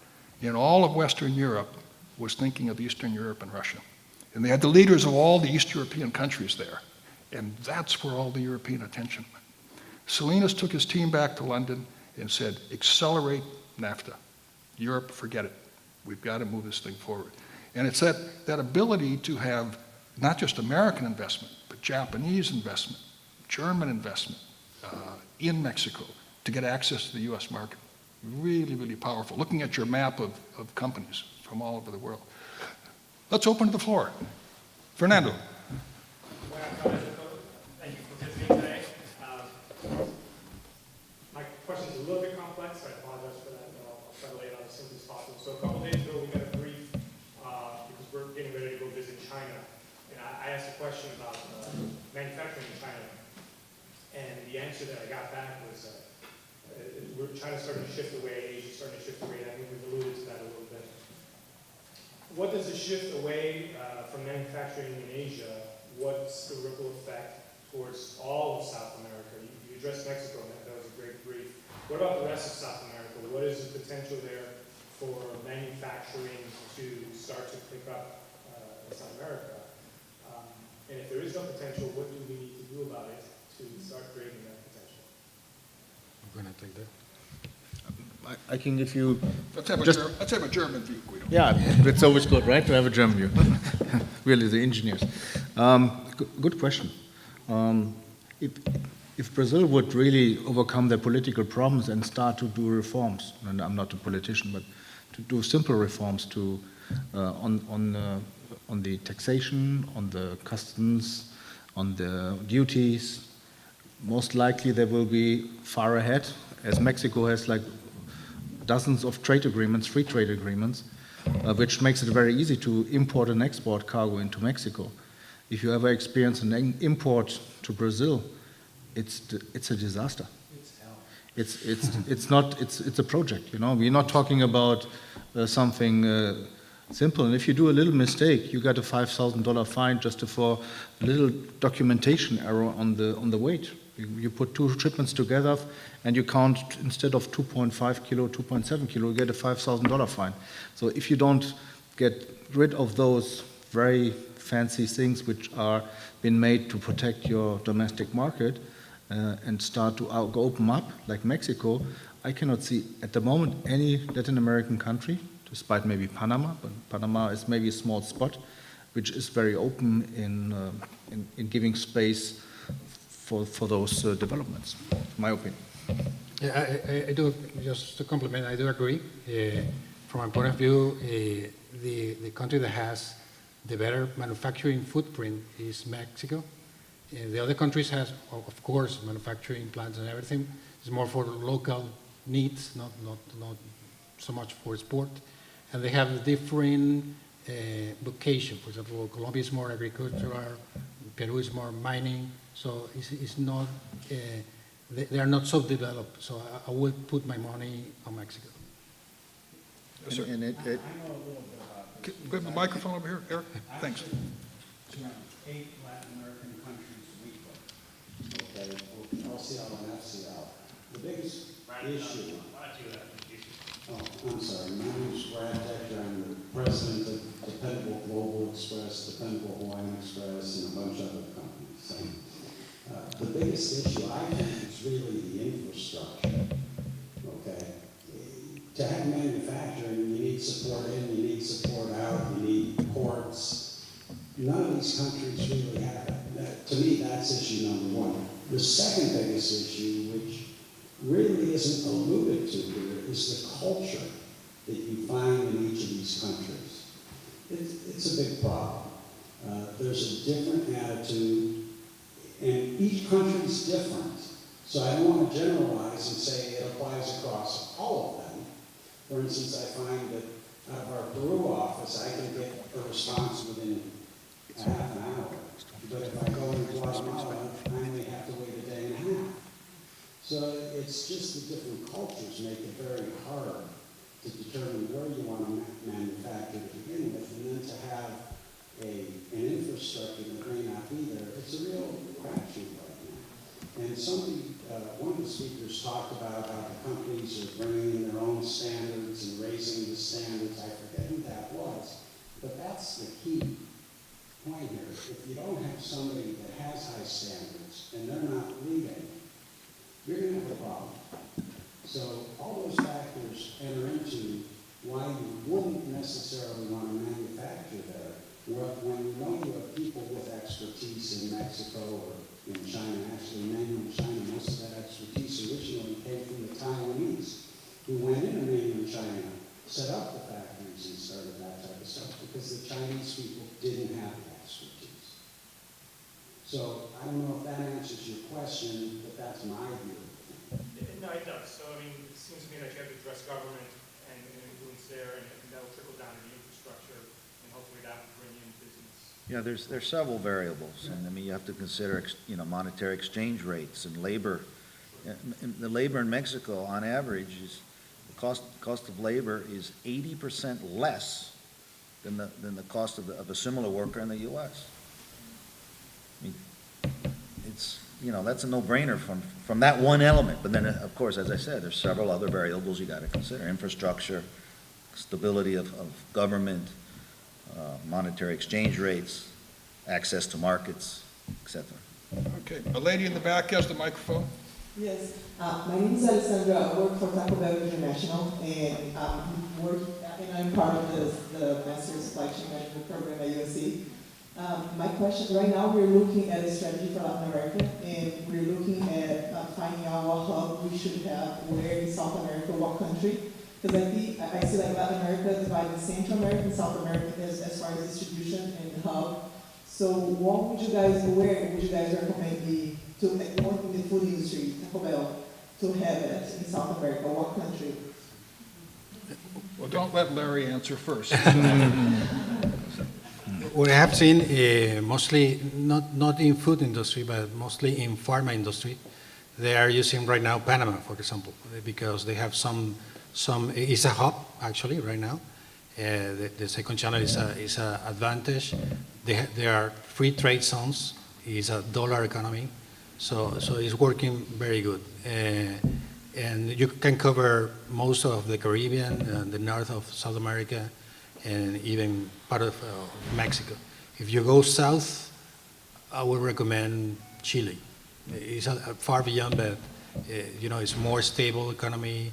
and all of Western Europe was thinking of Eastern Europe and Russia. And they had the leaders of all the East European countries there. And that's where all the European attention went. Salinas took his team back to London and said, accelerate NAFTA. Europe, forget it. We've got to move this thing forward. And it's that ability to have not just American investment, but Japanese investment, German investment in Mexico to get access to the US market. Really, really powerful. Looking at your map of companies from all over the world. Let's open to the floor. Fernando. Thank you for visiting today. My question is a little bit complex, so I apologize for that, but I'll try to lay it out as simply as possible. So a couple days ago, we got a brief, because we're getting ready to go visit China, and I asked a question about manufacturing in China, and the answer that I got back was China's starting to shift away, Asia's starting to shift away, and I think we've alluded to that a little bit. What does the shift away from manufacturing in Asia, what's the ripple effect towards all of South America? You addressed Mexico, and that was a great brief. What about the rest of South America? What is the potential there for manufacturing to start to pick up in South America? And if there is no potential, what do we need to do about it to start creating that potential? I'm going to take that. I can give you, Let's have a German view, Guido. yeah, it's always good, right, to have a German view. Really, the engineers. Good question. If Brazil would really overcome their political problems and start to do reforms, and I'm not a politician, but to do simple reforms to on the taxation, on the customs, on the duties, most likely they will be far ahead, as Mexico has like dozens of trade agreements, free trade agreements, which makes it very easy to import and export cargo into Mexico. If you ever experience an import to Brazil, it's a disaster. It's a project, you know. We're not talking about something simple. And if you do a little mistake, you got a $5,000 fine just for a little documentation error on the weight. You put two shipments together and you count, instead of 2.5 kilo, 2.7 kilo, you get a $5,000 fine. So if you don't get rid of those very fancy things which are been made to protect your domestic market and start to open up, like Mexico, I cannot see at the moment any Latin American country, despite maybe Panama, but Panama is maybe a small spot, which is very open in giving space for those developments, in my opinion. Yeah, I do, just to compliment, I do agree. From my point of view, the country that has the better manufacturing footprint is Mexico. The other countries has, of course, manufacturing plants and everything. It's more for local needs, not so much for sport. And they have different vocation. For example, Colombia is more agricultural, Peru is more mining. So it's not, they are not so developed. So I would put my money on Mexico. Yes, sir. And it, Can we have the microphone over here, Eric? Thanks. Around 8 Latin American countries weekly, okay, LCL and FCL. The biggest issue. Oh, I'm sorry, my name is Brad Decker, I'm the president of Dependable Global Express, Dependable Hawaiian Express, and a bunch of other companies. So, the biggest issue I think is really the infrastructure, okay? To have manufacturing, you need support in, you need support out, you need ports. None of these countries really have it. To me, that's issue number one. The second biggest issue, which really isn't alluded to here, is the culture that you find in each of these countries. It's a big problem. There's a different attitude, and each country's different. So I don't want to generalize and say it applies across all of them. For instance, I find that out of our Peru office, I can get a response within a half an hour. But if I go into Guatemala, I may have to wait a day and a half. So it's just the different cultures make it very hard to determine where you want to manufacture to begin with, and then to have an infrastructure that may not be there. It's a real crapshoot right now. And one of the speakers talked about how the companies are bringing in their own standards and raising the standards. I forget who that was, but that's the key point here. If you don't have somebody that has high standards and they're not leading, you're going to have a problem. So all those factors enter into why you wouldn't necessarily want to manufacture there. When you know you have people with expertise in Mexico or in China, actually mainland China, most of that expertise originally came from the Taiwanese, who went into mainland China, set up the factories and started that type of stuff because the Chinese people didn't have the expertise. So I don't know if that answers your question, but that's my view. No, it does. So, I mean, it seems to me that you have to address government and influence there, and that will trickle down to the infrastructure, and hopefully that will bring in business. yeah, there's several variables, and I mean, you have to consider, monetary exchange rates and labor. And the labor in Mexico, on average, is, the cost of labor is 80% less than the cost of a similar worker in the U.S. I mean, it's, that's a no-brainer from that one element. But then, of course, as I said, there's several other variables you got to consider: infrastructure, stability of government, monetary exchange rates, access to markets, etc. Okay, a lady in the back has the microphone. Yes, my name is Alessandra. I work for Taco Bell International, and I'm part of the Master Supply Chain Management Program at USC. My question, right now we're looking at a strategy for Latin America, and we're looking at finding out what hub we should have, where in South America, what country. Because I see like Latin America divided in Central America and South America as far as distribution and hub. So where would you guys recommend to work in the food industry, Taco Bell, to have it in South America? What country? Well, don't let Larry answer first. What I have seen, mostly not in food industry, but mostly in pharma industry, they are using right now Panama, for example, because they have some. It's a hub actually right now. The second channel is a advantage. There are free trade zones. It's a dollar economy, so it's working very good. And you can cover most of the Caribbean, the north of South America, and even part of Mexico. If you go south, I would recommend Chile. It's far beyond, but it's more stable economy.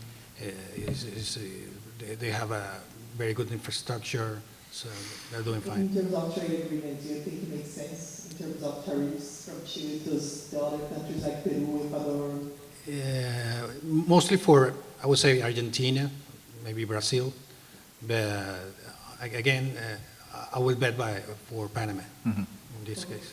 They have a very good infrastructure, so they're doing fine. In terms of trade agreement, do you think it makes sense in terms of tariffs from Chile to the other countries like Peru, Ecuador? Mostly for, I would say, Argentina, maybe Brazil, but again, I would bet for Panama in this case.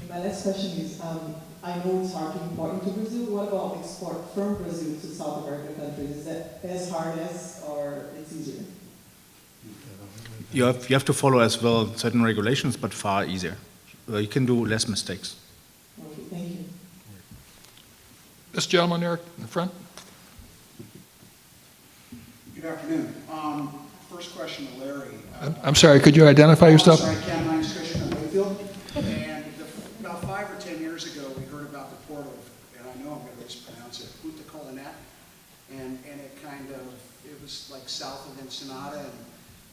My last question is, I know it's hard to import into Brazil. What about export from Brazil to South American countries? Is that as hard as, or it's easier? You have to follow as well certain regulations, but far easier. You can do less mistakes. Okay, thank you. This gentleman there in the front. Good afternoon. First question to Larry. I'm sorry, could you identify yourself? Sorry, Ken, my name's Christian in Wakefield. And about 5 or 10 years ago, we heard about the port of, and I know I'm going to mispronounce it, Punta. And it it was like south of Ensenada, and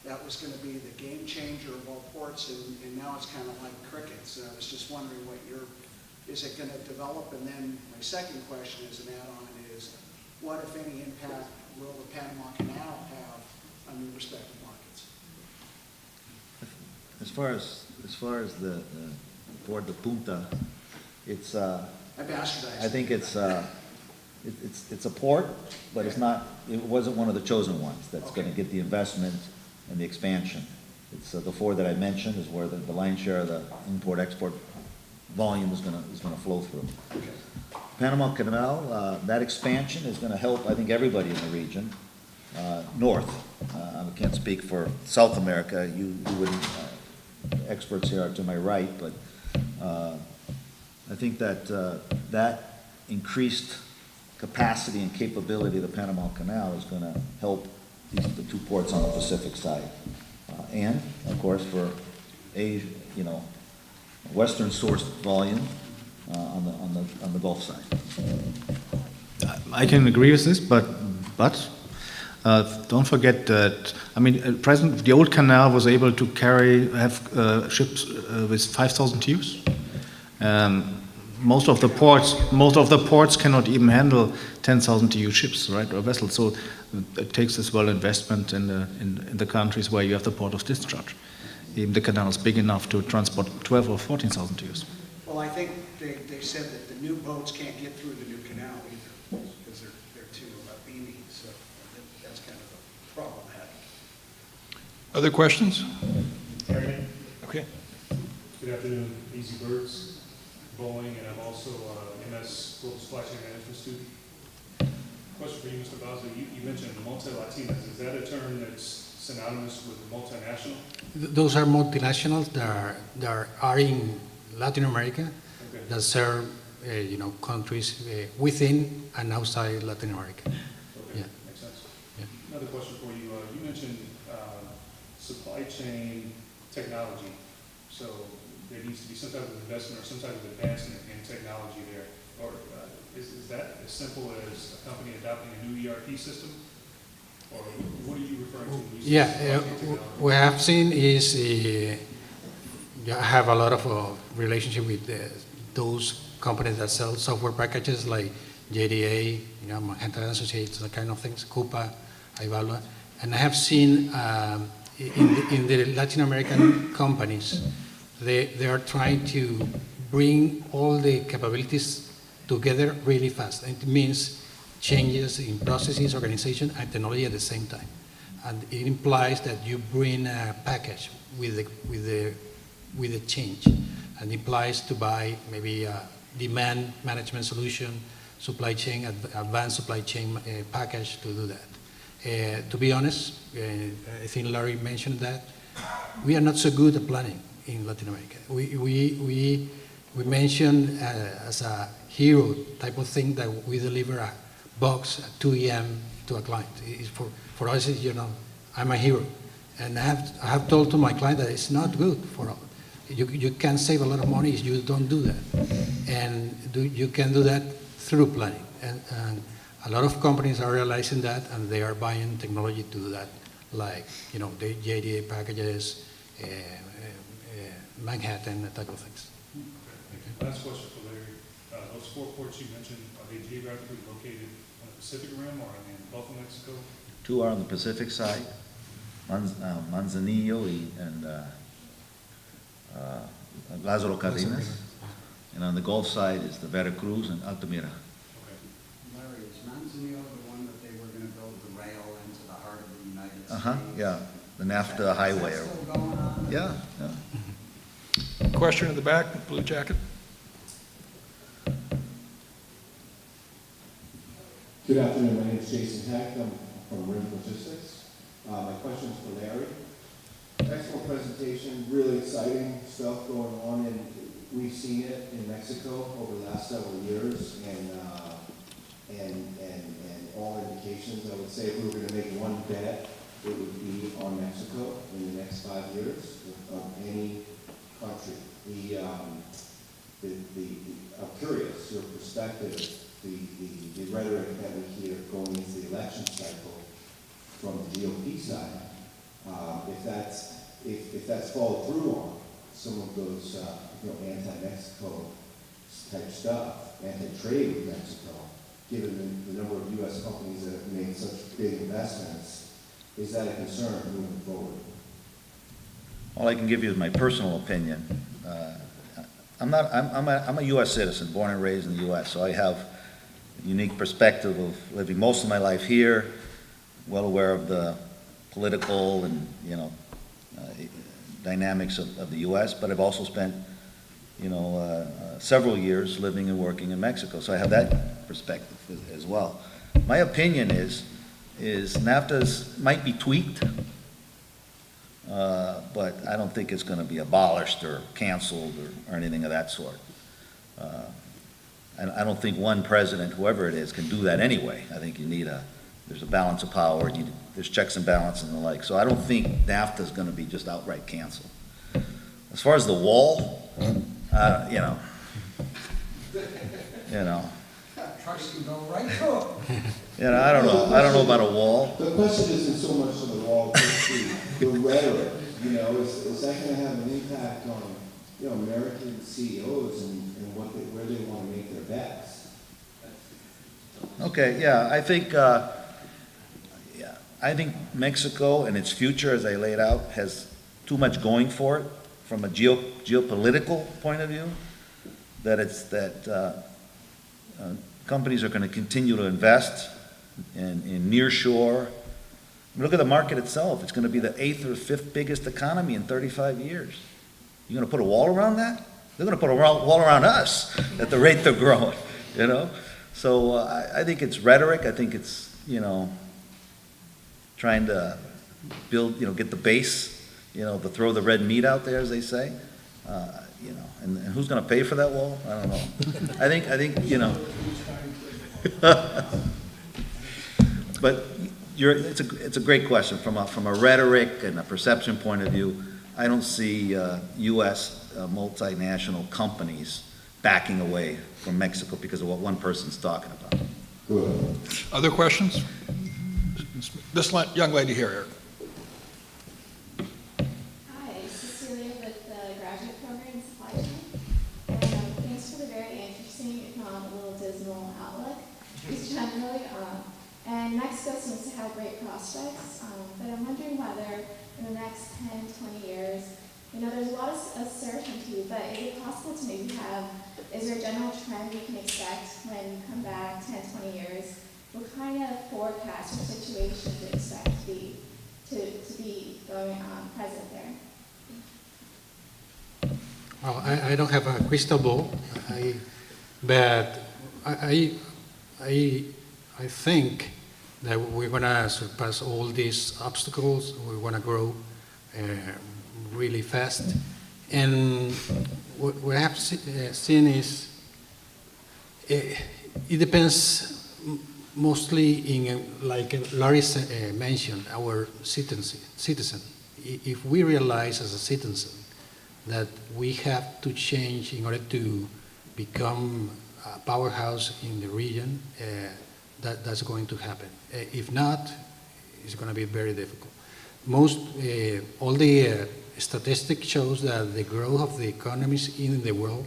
that was going to be the game changer of all ports, and now it's kind of like crickets. And I was just wondering is it going to develop? And then my second question is an add-on is, what, if any, impact will the Panama Canal have on your respective markets? As far as the Port de Punta, it's, I bastardized. I think it's a port, but it's not, it wasn't one of the chosen ones that's gonna get the investment and the expansion. It's the four that I mentioned is where the lion's share of the import-export volume is gonna flow through. Panama Canal, that expansion is gonna help, I think, everybody in the region. North, I can't speak for South America, you wouldn't, experts here are to my right, but I think that that increased capacity and capability of the Panama Canal is gonna help the two ports on the Pacific side. And, of course, for Asia, Western sourced volume on the Gulf side. I can agree with this, but don't forget that, I mean, at present, the old canal was able to have ships with 5,000 TEUs. Most of the ports cannot even handle 10,000 TEU ships, right, or vessels. So it takes as well investment in the countries where you have the port of discharge. Even the canal is big enough to transport 12 or 14,000 TEUs. Well, I think they said that the new boats can't get through the new canal either, because they're too beamy, so that's kind of a problematic. Other questions? Harry, Okay. good afternoon, Easy Birds, Boeing, and I'm also MS Global Supply Chain Management student. Question for you, Mr. Bauza. You mentioned multi-Latinas. Is that a term that's synonymous with multinational? Those are multinationals that are in Latin America, Okay. that serve countries within and outside Latin America. Okay, Yeah. makes sense. Yeah. Another question for you. You mentioned supply chain technology. So there needs to be some type of investment or some type of advancement in technology there. Or is that as simple as a company adopting a new ERP system? Or what are you referring to when you say Yeah, supply chain technology? what I have seen is I have a lot of relationship with those companies that sell software packages like JDA, Manhattan Associates, that kind of things, Coupa, IBEAR, and I have seen in the Latin American companies, they are trying to bring all the capabilities together really fast. And it means changes in processes, organization, and technology at the same time. And it implies that you bring a package with the change, and implies to buy maybe a demand management solution, supply chain, advanced supply chain package to do that. To be honest, I think Larry mentioned that we are not so good at planning in Latin America. We mentioned as a hero type of thing that we deliver a box at 2 a.m. to a client. For us, I'm a hero. And I have told to my client that it's not good for us. You can save a lot of money if you don't do that. And you can do that through planning. And a lot of companies are realizing that, and they are buying technology to do that, like, the JDA packages, Manhattan, type of things. Okay. Last question for Larry. Those 4 ports you mentioned, are they geographically located on the Pacific Rim or in the Gulf of Mexico? 2 are on the Pacific side, Manzanillo and Lázaro Cárdenas. And on the Gulf side is the Veracruz and Altamira. Okay. Larry, is Manzanillo the one that they were going to build the rail into the heart of the United States? Yeah, the NAFTA highway. Is that still going on? Yeah. Question in the back, blue jacket. Good afternoon, my name is Jason Heck, I'm from Rim Logistics. My question is for Larry. Excellent presentation, really exciting stuff going on, and we've seen it in Mexico over the last several years, and all indications, I would say, if we were gonna make one bet, it would be on Mexico in the next 5 years of any country. I'm curious, your perspective, the rhetoric that we hear going into the election cycle from the GOP side, if that's followed through on some of those, anti-Mexico type stuff, anti-trade with Mexico, given the number of U.S. companies that have made such big investments, is that a concern moving forward? All I can give you is my personal opinion. I'm a U.S. citizen, born and raised in the U.S., so I have a unique perspective of living most of my life here, well aware of the political and, dynamics of the U.S., but I've also spent, several years living and working in Mexico, so I have that perspective as well. My opinion is NAFTA might be tweaked, but I don't think it's going to be abolished or canceled or anything of that sort. And I don't think one president, whoever it is, can do that anyway. I think there's a balance of power, there's checks and balances and the like. So I don't think NAFTA is going to be just outright canceled. As far as the wall, Trust you go right through it. I don't know about a wall. The question isn't so much on the wall, but the rhetoric, is that going to have an impact on, American CEOs and where they want to make their bets? Okay, yeah, I think Mexico and its future, as I laid out, has too much going for it from a geopolitical point of view, that companies are going to continue to invest in nearshore. Look at the market itself. It's going to be the 8th or 5th biggest economy in 35 years. You're going to put a wall around that? They're going to put a wall around us at the rate they're growing, So I think it's rhetoric. I think it's, trying to build, get the base, to throw the red meat out there, as they say. And who's going to pay for that wall? I don't know. I think, but it's a great question from a rhetoric and a perception point of view. I don't see U.S. Multinational companies backing away from Mexico because of what one person's talking about. Good. Other questions? This young lady here, Eric. Hi, Cecilia with the graduate program in supply chain. And thanks for the very interesting, if not a little dismal outlook, just generally. And Mexico seems to have great prospects, but I'm wondering whether in the next 10, 20 years, there's a lot of uncertainty, but is it possible to maybe is there a general trend we can expect when you come back 10, 20 years? What kind of forecast or situation do you expect to be going on present there? Well, I don't have a crystal ball, but I think that we're going to surpass all these obstacles. We're going to grow really fast. And what we have seen is it depends mostly in, like Larry mentioned, our citizen. If we realize as a citizen that we have to change in order to become a powerhouse in the region, that's going to happen. If not, it's going to be very difficult. All the statistics shows that the growth of the economies in the world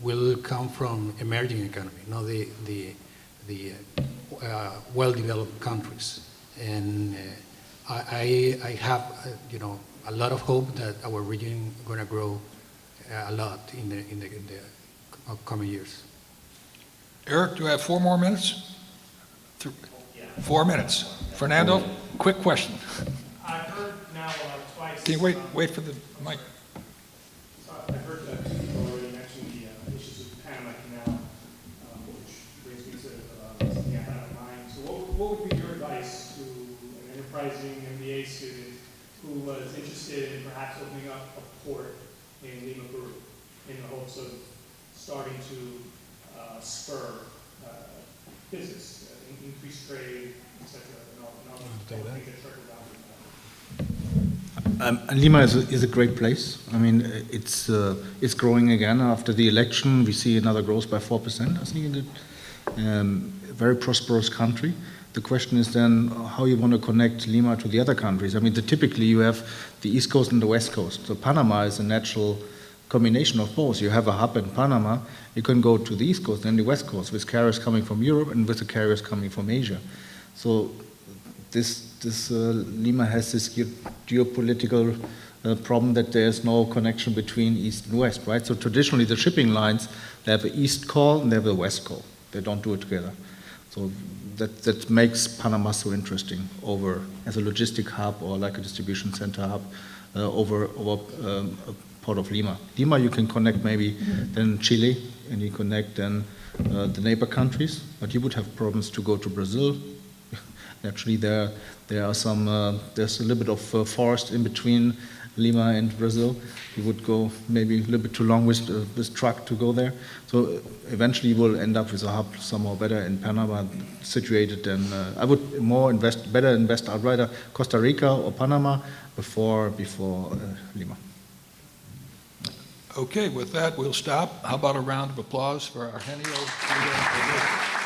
will come from emerging economy, not the well-developed countries. And I have, a lot of hope that our region is going to grow a lot in the upcoming years. Eric, do I have 4 more minutes? 4 minutes. Fernando, quick question. I've heard now twice. Can you wait for the mic? I've heard that people already mentioned the issues with the Panama Canal, which brings me to something I had in mind. So advice to an enterprising MBA student who was interested in perhaps opening up a port in Lima, Peru, in the hopes of starting to spur business, increase trade, etc. And all things that trickle down from that. Lima is a great place. I mean, it's growing again after the election. We see another growth by 4%, I think. Very prosperous country. The question is then how you want to connect Lima to the other countries. I mean, typically you have the East Coast and the West Coast. So Panama is a natural combination of both. You have a hub in Panama, you can go to the East Coast and the West Coast with carriers coming from Europe and with the carriers coming from Asia. So Lima has this geopolitical problem that there's no connection between East and West, right? So traditionally the shipping lines, they have an East call and they have a West call. They don't do it together. So that makes Panama so interesting over as a logistic hub or like a distribution center hub over Port of Lima. Lima you can connect maybe then Chile and you connect then the neighbor countries, but you would have problems to go to Brazil. Actually there are some, there's a little bit of forest in between Lima and Brazil. You would go maybe a little bit too long with truck to go there. So eventually you will end up with a hub somewhere better in Panama situated than, I would better invest out rather Costa Rica or Panama before Lima. Okay, with that, we'll stop. How about a round of applause for Argenis?